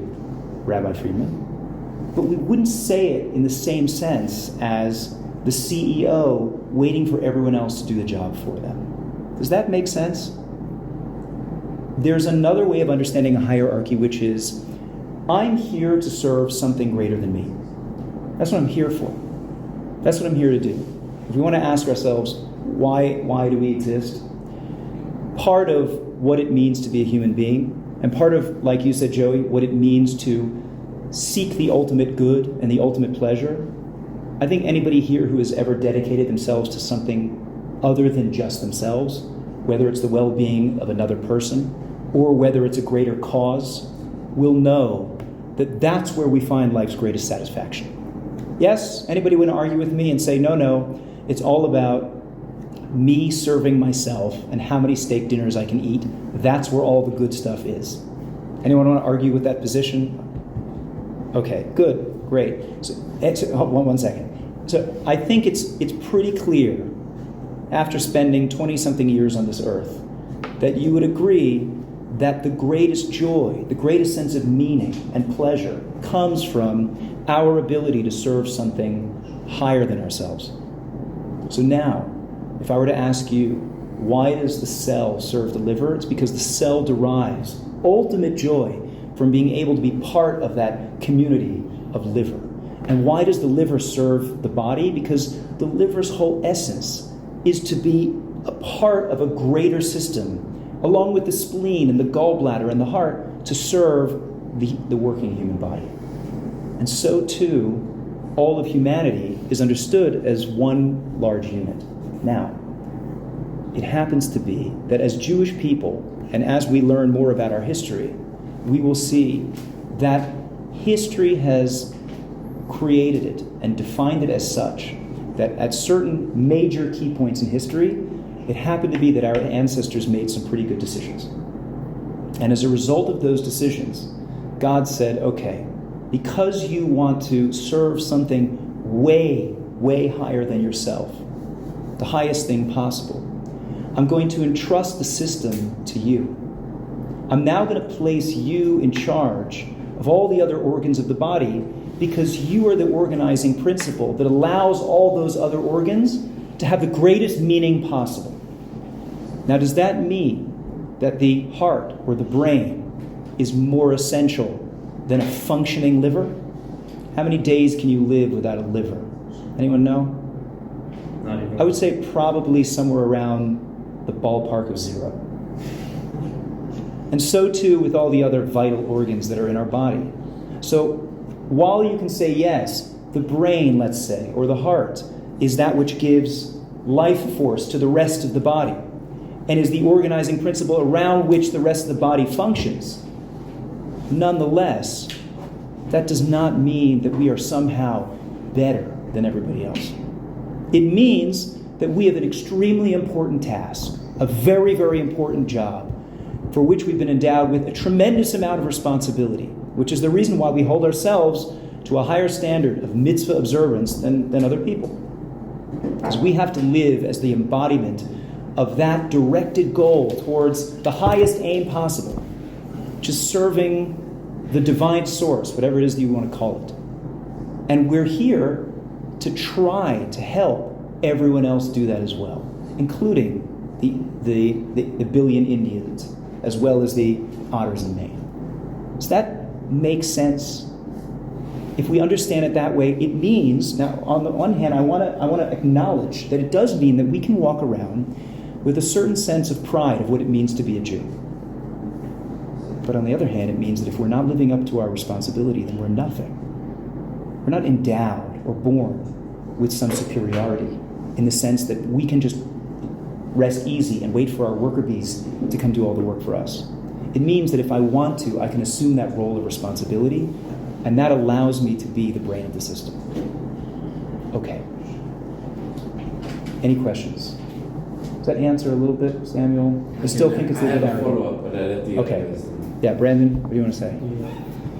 Rabbi Friedman, but we wouldn't say it in the same sense as the CEO waiting for everyone else to do the job for them. Does that make sense? There's another way of understanding a hierarchy, which is, I'm here to serve something greater than me. That's what I'm here for. That's what I'm here to do. If we want to ask ourselves, why do we exist? Part of what it means to be a human being, and part of, like you said, Joey, what it means to seek the ultimate good and the ultimate pleasure. I think anybody here who has ever dedicated themselves to something other than just themselves, whether it's the well-being of another person or whether it's a greater cause, will know that that's where we find life's greatest satisfaction. Yes, anybody want to argue with me and say, no, it's all about me serving myself and how many steak dinners I can eat. That's where all the good stuff is. Anyone want to argue with that position? Okay, good, great. So one second. So I think it's pretty clear, after spending 20-something years on this earth, that you would agree that the greatest joy, the greatest sense of meaning and pleasure comes from our ability to serve something higher than ourselves. So now, if I were to ask you, why does the cell serve the liver? It's because the cell derives ultimate joy from being able to be part of that community of liver. And why does the liver serve the body? Because the liver's whole essence is to be a part of a greater system, along with the spleen and the gallbladder and the heart, to serve the working human body. And so too, all of humanity is understood as one large unit. Now, it happens to be that as Jewish people, and as we learn more about our history, we will see that history has created it and defined it as such that at certain major key points in history, it happened to be that our ancestors made some pretty good decisions. And as a result of those decisions, God said, okay, because you want to serve something way, way higher than yourself, the highest thing possible, I'm going to entrust the system to you. I'm now going to place you in charge of all the other organs of the body because you are the organizing principle that allows all those other organs to have the greatest meaning possible. Now, does that mean that the heart or the brain is more essential than a functioning liver? How many days can you live without a liver? Anyone know? Not even. I would say probably somewhere around the ballpark of 0. And so too with all the other vital organs that are in our body. So while you can say yes, the brain, let's say, or the heart is that which gives life force to the rest of the body and is the organizing principle around which the rest of the body functions, nonetheless, that does not mean that we are somehow better than everybody else. It means that we have an extremely important task, a very, very important job, for which we've been endowed with a tremendous amount of responsibility, which is the reason why we hold ourselves to a higher standard of mitzvah observance than other people. Because we have to live as the embodiment of that directed goal towards the highest aim possible, which is serving the divine source, whatever it is that you want to call it. And we're here to try to help everyone else do that as well, including the billion Indians, as well as the otters in Maine. Does that make sense? If we understand it that way, it means, now on the one hand, I want to acknowledge that it does mean that we can walk around with a certain sense of pride of what it means to be a Jew. But on the other hand, it means that if we're not living up to our responsibility, then we're nothing. We're not endowed or born with some superiority in the sense that we can just rest easy and wait for our worker bees to come do all the work for us. It means that if I want to, I can assume that role of responsibility, and that allows me to be the brain of the system. Okay. Any questions? Does that answer a little bit, Samuel? I still think it's a little bit. I have a follow-up, but I let the Okay. Yeah, Brandon, what do you want to say?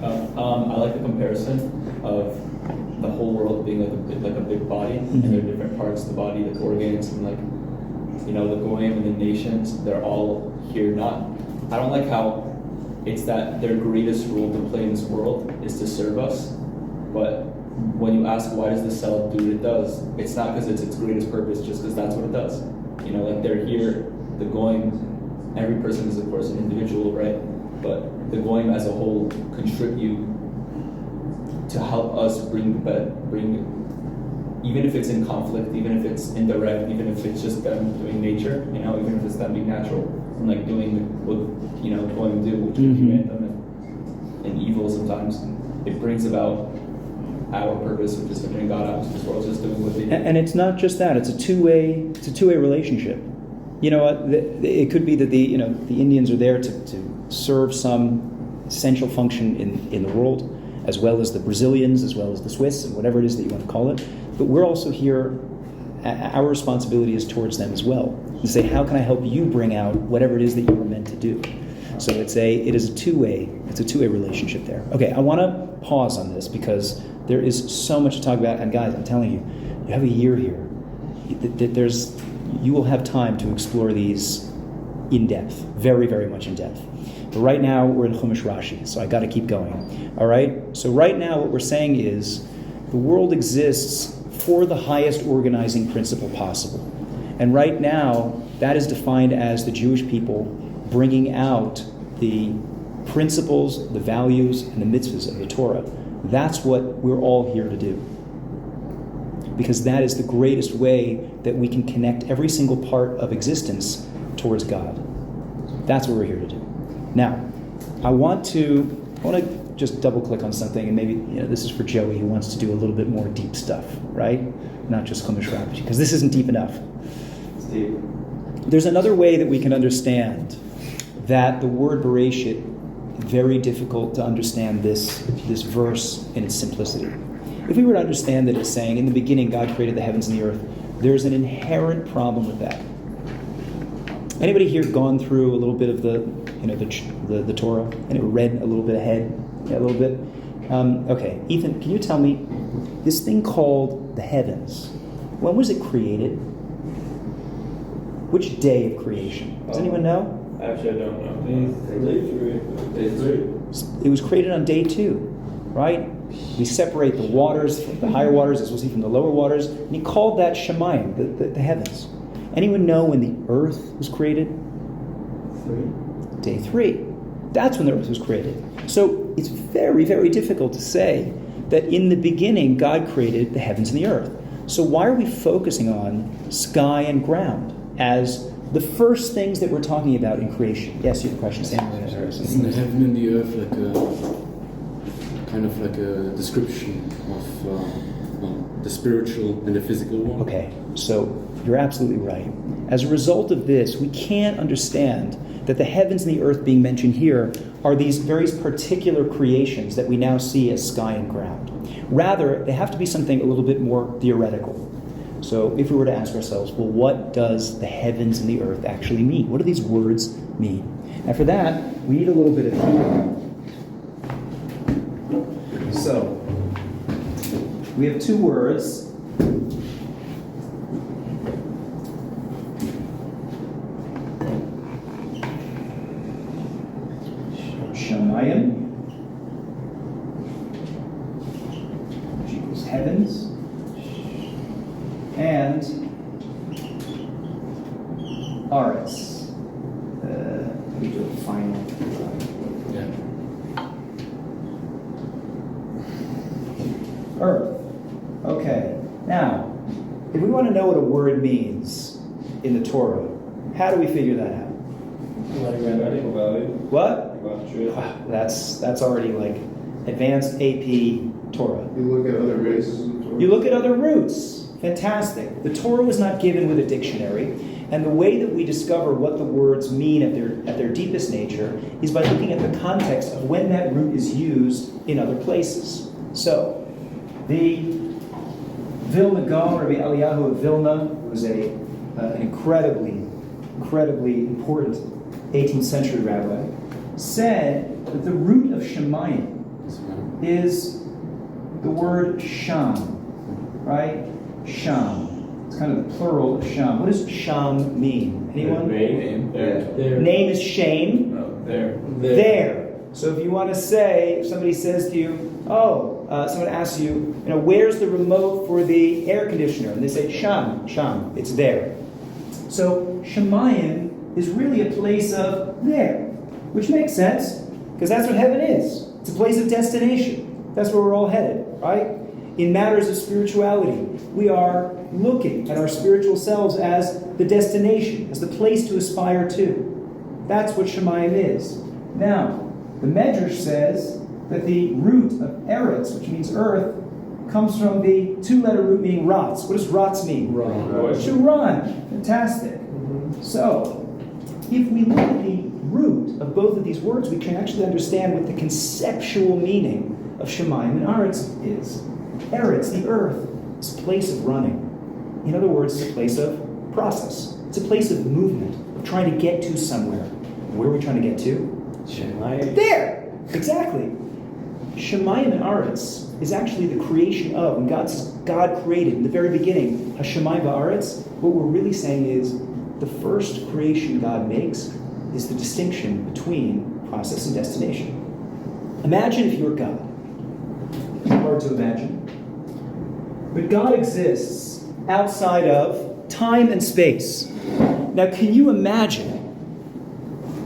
I like the comparison of the whole world being like a big body, and there are different parts of the body, like organs, and like, you know, the goyim and the nations. They're all here. I don't like how it's that their greatest role to play in this world is to serve us, but when you ask why does the cell do what it does, it's not because it's its greatest purpose, just because that's what it does. You know, like they're here, the goyim, every person is of course an individual, right? But the goyim as a whole contribute to help us bring even if it's in conflict, even if it's indirect, even if it's just them doing nature, even if it's them being natural and like doing what going to do, which can be random and evil sometimes, it brings about our purpose, which is to bring God out to this world, just doing what they do. And it's not just that; it's a two-way relationship. You know, it could be that the Indians are there to serve some essential function in the world, as well as the Brazilians, as well as the Swiss, and whatever it is that you want to call it. But we're also here. Our responsibility is towards them as well. To say, how can I help you bring out whatever it is that you were meant to do? So it is a two-way relationship there. Okay, I want to pause on this because there is so much to talk about. And guys, I'm telling you, you have a year here. You will have time to explore these in depth, very, very much in depth. But right now we're in Chumash Rashi, so I got to keep going. All right. So right now what we're saying is the world exists for the highest organizing principle possible, and right now that is defined as the Jewish people bringing out the principles, the values, and the mitzvahs of the Torah. That's what we're all here to do. Because that is the greatest way that we can connect every single part of existence towards God. That's what we're here to do. Now, I want to just double click on something, and maybe this is for Joey who wants to do a little bit more deep stuff, right? Not just Chumash Rashi, because this isn't deep enough. It's deep. There's another way that we can understand that the word Bereshit, very difficult to understand this verse in its simplicity. If we were to understand that it's saying, in the beginning God created the heavens and the earth, there's an inherent problem with that. Anybody here gone through a little bit of the Torah and read a little bit ahead? Yeah, a little bit? Okay, Ethan, can you tell me, this thing called the heavens, when was it created? Which day of creation? Does anyone know? Actually, I don't know. Day three. It was created on day 2, right? We separate the waters, from the higher waters, as we'll see, from the lower waters, and he called that Shemayim, the heavens. Anyone know when the earth was created? 3. Day 3. That's when the earth was created. So it's very, very difficult to say that in the beginning God created the heavens and the earth. So why are we focusing on sky and ground as the first things that we're talking about in creation? Yes, you have a question, Sam. Isn't the heaven and the earth like a description of the spiritual and the physical one? Okay, so you're absolutely right. As a result of this, we can't understand that the heavens and the earth being mentioned here are these very particular creations that we now see as sky and ground. Rather, they have to be something a little bit more theoretical. So if we were to ask ourselves, well, what does the heavens and the earth actually mean? What do these words mean? And for that, we need a little bit of Hebrew. So, we have 2 words. Shemayim, which equals heavens, and Aretz. We do a final. Yeah. Earth. Okay. Now, if we want to know what a word means in the Torah, how do we figure that out? What? That's already like advanced AP Torah. You look at other races. You look at other roots. Fantastic. The Torah was not given with a dictionary, and the way that we discover what the words mean at their deepest nature is by looking at the context of when that root is used in other places. So, the Vilna Gaon, Rabbi Eliyahu of Vilna, who was an incredibly important 18th century rabbi, said that the root of Shemayim is the word Sham, right? Sham. It's kind of the plural of Sham. What does Sham mean? Anyone? Name. There. Name is shame. No, there. There. So if you want to say, if somebody says to you, someone asks you, where's the remote for the air conditioner? And they say, Sham, it's there. So Shemayim is really a place of there, which makes sense, because that's what heaven is. It's a place of destination. That's where we're all headed, right? in matters of spirituality. We are looking at our spiritual selves as the destination, as the place to aspire to. That's what Shemayim is. Now, the Medrash says that the root of eretz, which means earth, comes from the two-letter root meaning ratz. What does ratz mean? Run. To run. Fantastic. So, if we look at the root of both of these words, we can actually understand what the conceptual meaning of Shemayim and Aretz is. Eretz, the earth, is a place of running. In other words, it's a place of process. It's a place of movement, of trying to get to somewhere. Where are we trying to get to? Shemayim. There! Exactly. Shemayim and Aretz is actually the creation of, when God created in the very beginning, Hashemayim va'aretz, what we're really saying is the first creation God makes is the distinction between process and destination. Imagine if you're God. Hard to imagine. But God exists outside of time and space. Now, can you imagine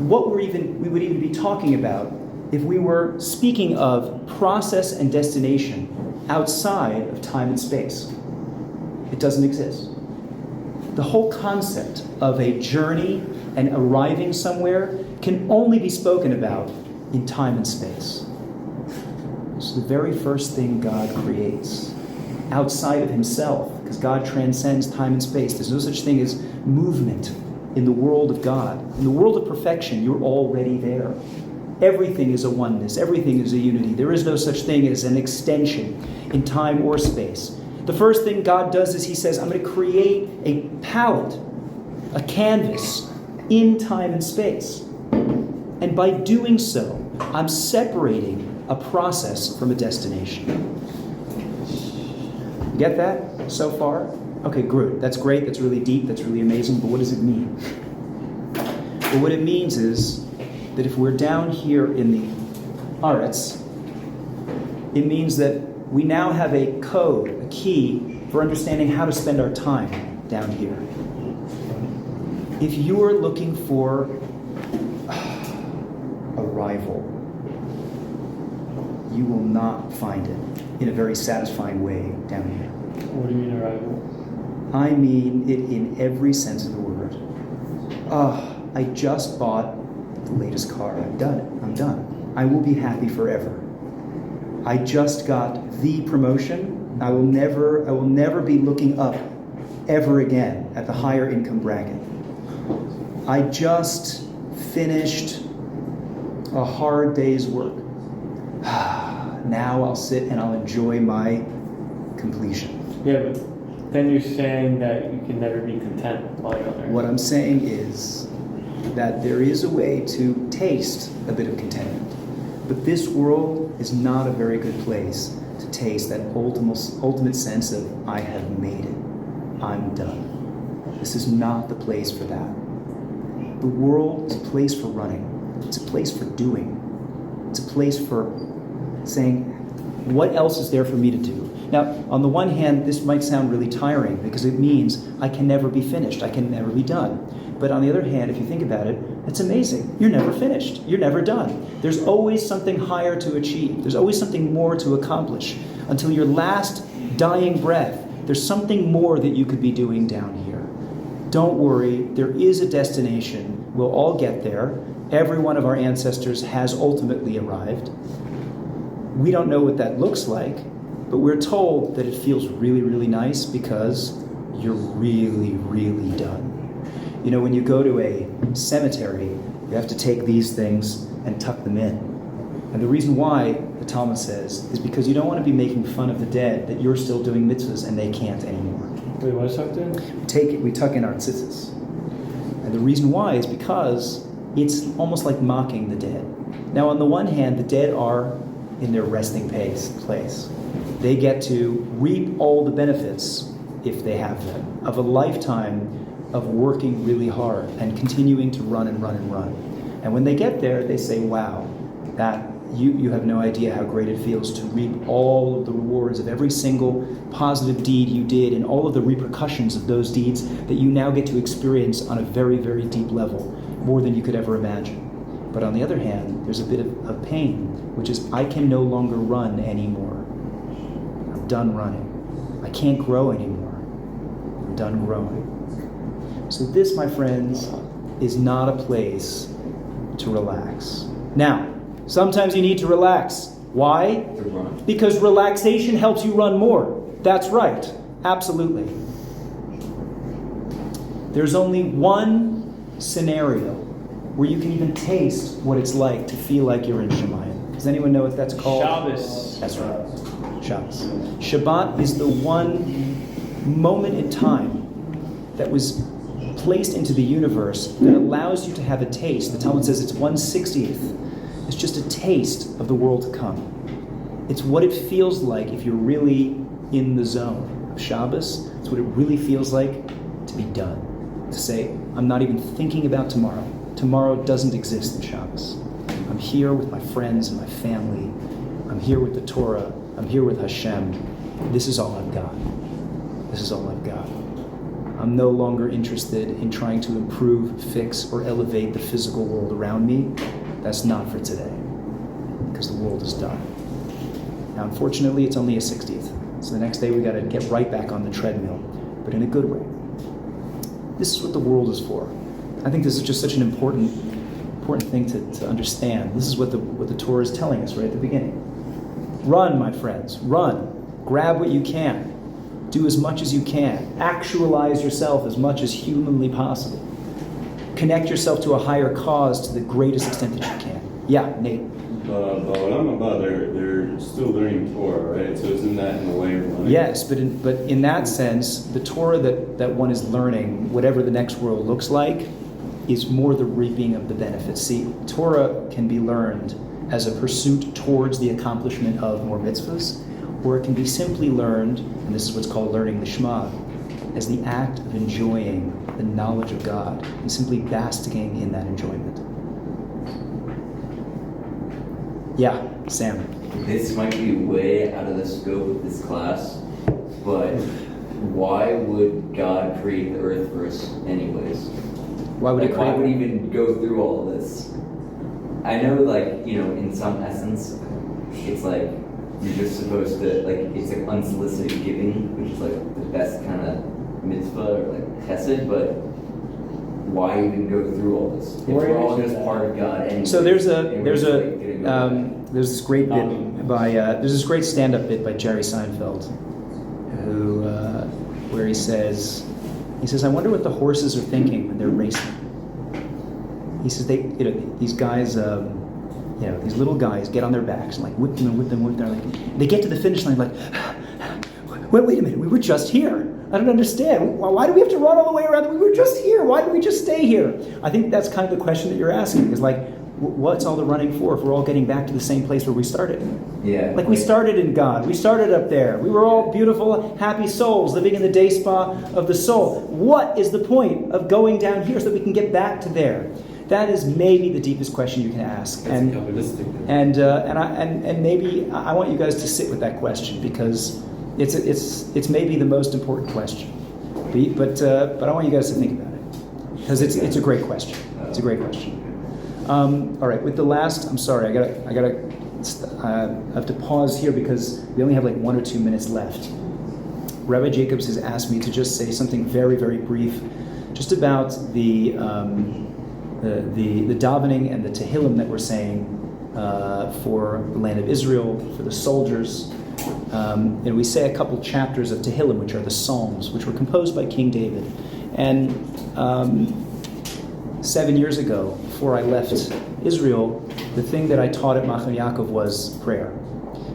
what we would even be talking about if we were speaking of process and destination outside of time and space? It doesn't exist. The whole concept of a journey and arriving somewhere can only be spoken about in time and space. It's the very first thing God creates outside of himself, because God transcends time and space. There's no such thing as movement in the world of God. In the world of perfection, you're already there. Everything is a oneness. Everything is a unity. There is no such thing as an extension in time or space. The first thing God does is he says, I'm going to create a palette, a canvas in time and space. And by doing so, I'm separating a process from a destination. You get that so far? Okay, good. That's great. That's really deep. That's really amazing. But what does it mean? Well, what it means is that if we're down here in the Aretz, it means that we now have a code, a key for understanding how to spend our time down here. If you are looking for a rival, you will not find it in a very satisfying way down here. What do you mean arrival? I mean it in every sense of the word. I just bought the latest car. I've done it. I'm done. I will be happy forever. I just got the promotion. I will never be looking up ever again at the higher income bracket. I just finished a hard day's work. Now I'll sit and I'll enjoy my completion. Yeah, but then you're saying that you can never be content while you're there. What I'm saying is that there is a way to taste a bit of contentment. But this world is not a very good place to taste that ultimate sense of, I have made it. I'm done. This is not the place for that. The world is a place for running. It's a place for doing. It's a place for saying, what else is there for me to do? Now, on the one hand, this might sound really tiring because it means I can never be finished. I can never be done. But on the other hand, if you think about it, it's amazing. You're never finished. You're never done. There's always something higher to achieve. There's always something more to accomplish. Until your last dying breath, there's something more that you could be doing down here. Don't worry, there is a destination. We'll all get there. Every one of our ancestors has ultimately arrived. We don't know what that looks like, but we're told that it feels really, really nice because you're really, really done. You know, when you go to a cemetery, you have to take these things and tuck them in. And the reason why, the Talmud says, is because you don't want to be making fun of the dead that you're still doing mitzvahs and they can't anymore. Wait, what is tucked in? We tuck in our tzitzis. And the reason why is because it's almost like mocking the dead. Now, on the one hand, the dead are in their resting place. They get to reap all the benefits, if they have them, of a lifetime of working really hard and continuing to run and run and run. And when they get there, they say, wow, that you have no idea how great it feels to reap all of the rewards of every single positive deed you did and all of the repercussions of those deeds that you now get to experience on a very, very deep level, more than you could ever imagine. But on the other hand, there's a bit of pain, which is I can no longer run anymore. I'm done running. I can't grow anymore. I'm done growing. So this, my friends, is not a place to relax. Now, sometimes you need to relax. Why? To run. Because relaxation helps you run more. That's right. Absolutely. There's only one scenario where you can even taste what it's like to feel like you're in Shemayim. Does anyone know what that's called? Shabbos. That's right. Shabbos. Shabbat is the one moment in time that was placed into the universe that allows you to have a taste. The Talmud says it's 1/60th. It's just a taste of the world to come. It's what it feels like if you're really in the zone of Shabbos. It's what it really feels like to be done. To say, I'm not even thinking about tomorrow. Tomorrow doesn't exist in Shabbos. I'm here with my friends and my family. I'm here with the Torah. I'm here with Hashem. This is all I've got. This is all I've got. I'm no longer interested in trying to improve, fix, or elevate the physical world around me. That's not for today, because the world is done. Now, unfortunately, it's only a 60th. So the next day we got to get right back on the treadmill, but in a good way. This is what the world is for. I think this is just such an important thing to understand. This is what the Torah is telling us right at the beginning. Run, my friends, run. Grab what you can. Do as much as you can. Actualize yourself as much as humanly possible. Connect yourself to a higher cause to the greatest extent that you can. Yeah, Nate. But what I'm about, they're still learning Torah, right? So isn't that in a way of learning? Yes, but in that sense, the Torah that one is learning, whatever the next world looks like, is more the reaping of the benefits. See, Torah can be learned as a pursuit towards the accomplishment of more mitzvahs, or it can be simply learned, and this is what's called learning the Shema, as the act of enjoying the knowledge of God and simply basking in that enjoyment. Yeah, Sam. This might be way out of the scope of this class, but why would God create the earth for us anyways? Why would like, it create? Why would he even go through all of this? I know, like, you know, in some essence, it's like you're just supposed to, like, it's like unsolicited giving, which is like the best kind of mitzvah or like chesed, but why even go through all this? If we're all just part of God anyway. So there's this great bit by there's this great stand-up bit by Jerry Seinfeld, who where he says, I wonder what the horses are thinking when they're racing. He says these guys, these little guys get on their backs and like whip them. They're like, they get to the finish line like, wait a minute, we were just here. I don't understand. Why do we have to run all the way around? We were just here. Why did we just stay here? I think that's kind of the question that you're asking. Is like, what's all the running for if we're all getting back to the same place where we started? Yeah. Like we started in God. We started up there. We were all beautiful, happy souls living in the day spa of the soul. What is the point of going down here so that we can get back to there? That is maybe the deepest question you can ask. That's Kabbalistic. And maybe I want you guys to sit with that question because it's maybe the most important question. But I want you guys to think about it because it's a great question. It's a great question. All right, with the last, I'm sorry, I have to pause here because we only have like 1 or 2 minutes left. Rabbi Jacobs has asked me to just say something very, very brief, just about the davening and the Tehillim that we're saying for the land of Israel, for the soldiers. And we say a couple chapters of Tehillim, which are the Psalms, which were composed by King David. And 7 years ago, before I left Israel, the thing that I taught at Machane Yaakov was prayer.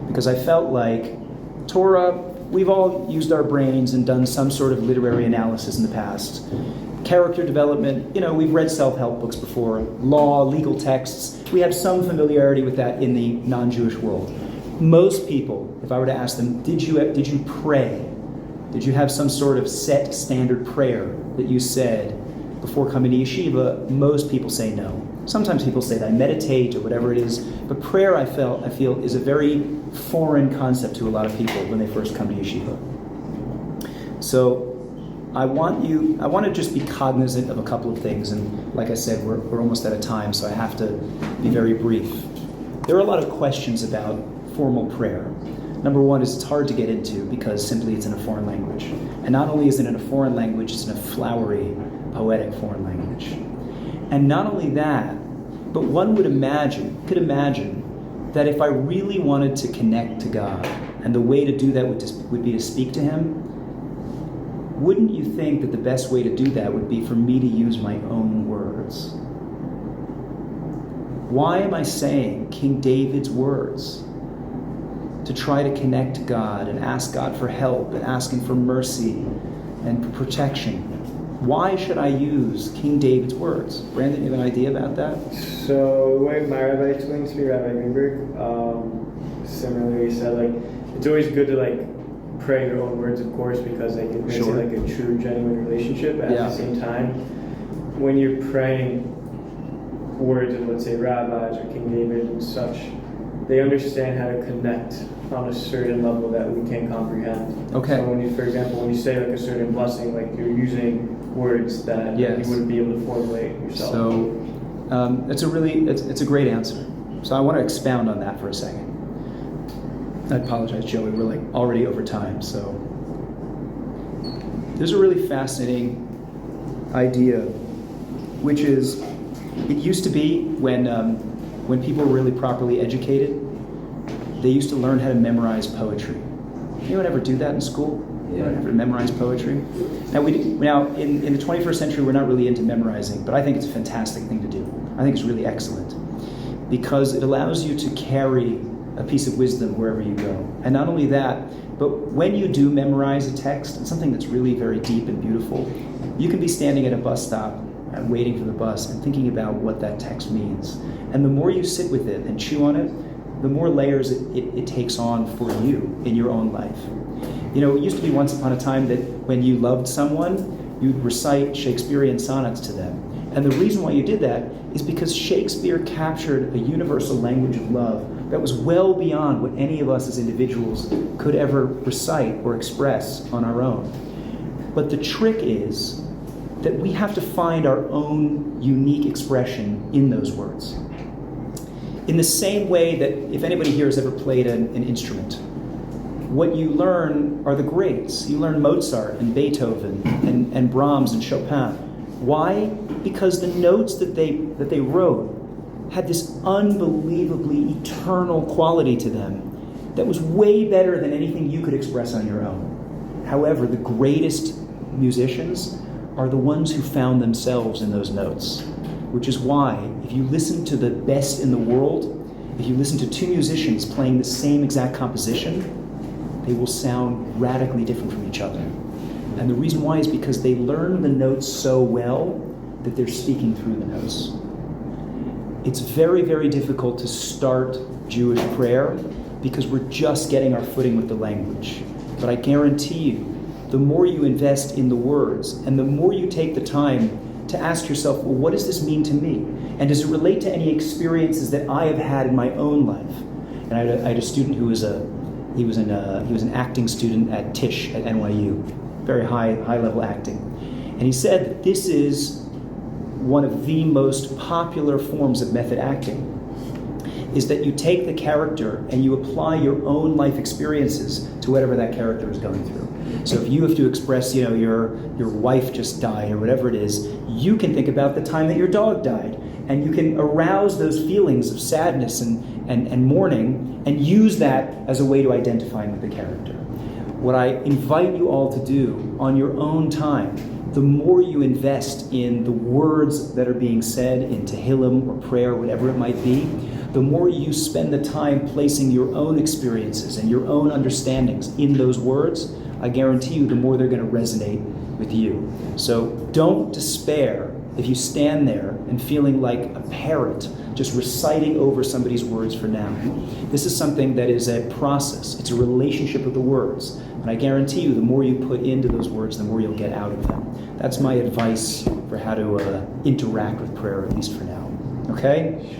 Because I felt like Torah, we've all used our brains and done some sort of literary analysis in the past. Character development, we've read self-help books before, law, legal texts. We have some familiarity with that in the non-Jewish world. Most people, if I were to ask them, did you pray? Did you have some sort of set standard prayer that you said before coming to yeshiva? Most people say no. Sometimes people say that I meditate or whatever it is, but prayer I feel is a very foreign concept to a lot of people when they first come to yeshiva. So I want to just be cognizant of a couple of things, and like I said, we're almost out of time, so I have to be very brief. There are a lot of questions about formal prayer. Number one is it's hard to get into because simply it's in a foreign language. And not only is it in a foreign language, it's in a flowery, poetic foreign language. And not only that, but one could imagine that if I really wanted to connect to God, and the way to do that would be to speak to Him, wouldn't you think that the best way to do that would be for me to use my own words? Why am I saying King David's words? To try to connect to God and ask God for help and ask Him for mercy and protection. Why should I use King David's words? Brandon, you have an idea about that? So the way my rabbi explains to me, Rabbi Greenberg, similarly said, like, it's always good to like pray your own words, of course, because like it makes it like a true, genuine relationship. But at the same time, when you're praying words of, let's say, rabbis or King David and such, they understand how to connect on a certain level that we can't comprehend. Okay. So when you, for example, when you say like a certain blessing, like you're using words that you wouldn't be able to formulate yourself. So it's a great answer. So I want to expound on that for a second. I apologize, Joey. We're like already over time. So there's a really fascinating idea, which is it used to be when people were really properly educated, they used to learn how to memorize poetry. Anyone ever do that in school? Yeah. Ever memorize poetry? Now in the 21st century, we're not really into memorizing, but I think it's a fantastic thing to do. I think it's really excellent because it allows you to carry a piece of wisdom wherever you go. And not only that, but when you do memorize a text, it's something that's really very deep and beautiful. You can be standing at a bus stop and waiting for the bus and thinking about what that text means. And the more you sit with it and chew on it, the more layers it takes on for you in your own life. You know, it used to be once upon a time that when you loved someone, you'd recite Shakespearean sonnets to them. And the reason why you did that is because Shakespeare captured a universal language of love that was well beyond what any of us as individuals could ever recite or express on our own. But the trick is that we have to find our own unique expression in those words. In the same way that if anybody here has ever played an instrument, what you learn are the greats. You learn Mozart and Beethoven and Brahms and Chopin. Why? Because the notes that they wrote had this unbelievably eternal quality to them that was way better than anything you could express on your own. However, the greatest musicians are the ones who found themselves in those notes, which is why if you listen to the best in the world, if you listen to two musicians playing the same exact composition, they will sound radically different from each other. And the reason why is because they learn the notes so well that they're speaking through the notes. It's very, very difficult to start Jewish prayer because we're just getting our footing with the language. But I guarantee you, the more you invest in the words and the more you take the time to ask yourself, well, what does this mean to me? And does it relate to any experiences that I have had in my own life? And I had a student who was an acting student at Tisch at NYU, very high level acting. And he said that this is one of the most popular forms of method acting, is that you take the character and you apply your own life experiences to whatever that character is going through. So if you have to express, your wife just died or whatever it is, you can think about the time that your dog died, and you can arouse those feelings of sadness and mourning and use that as a way to identify with the character. What I invite you all to do on your own time, the more you invest in the words that are being said in Tehillim or prayer, whatever it might be, the more you spend the time placing your own experiences and your own understandings in those words, I guarantee you the more they're going to resonate with you. So don't despair if you stand there and feeling like a parrot just reciting over somebody's words for now. This is something that is a process. It's a relationship with the words. And I guarantee you the more you put into those words, the more you'll get out of them. That's my advice for how to interact with prayer, at least for now. Okay?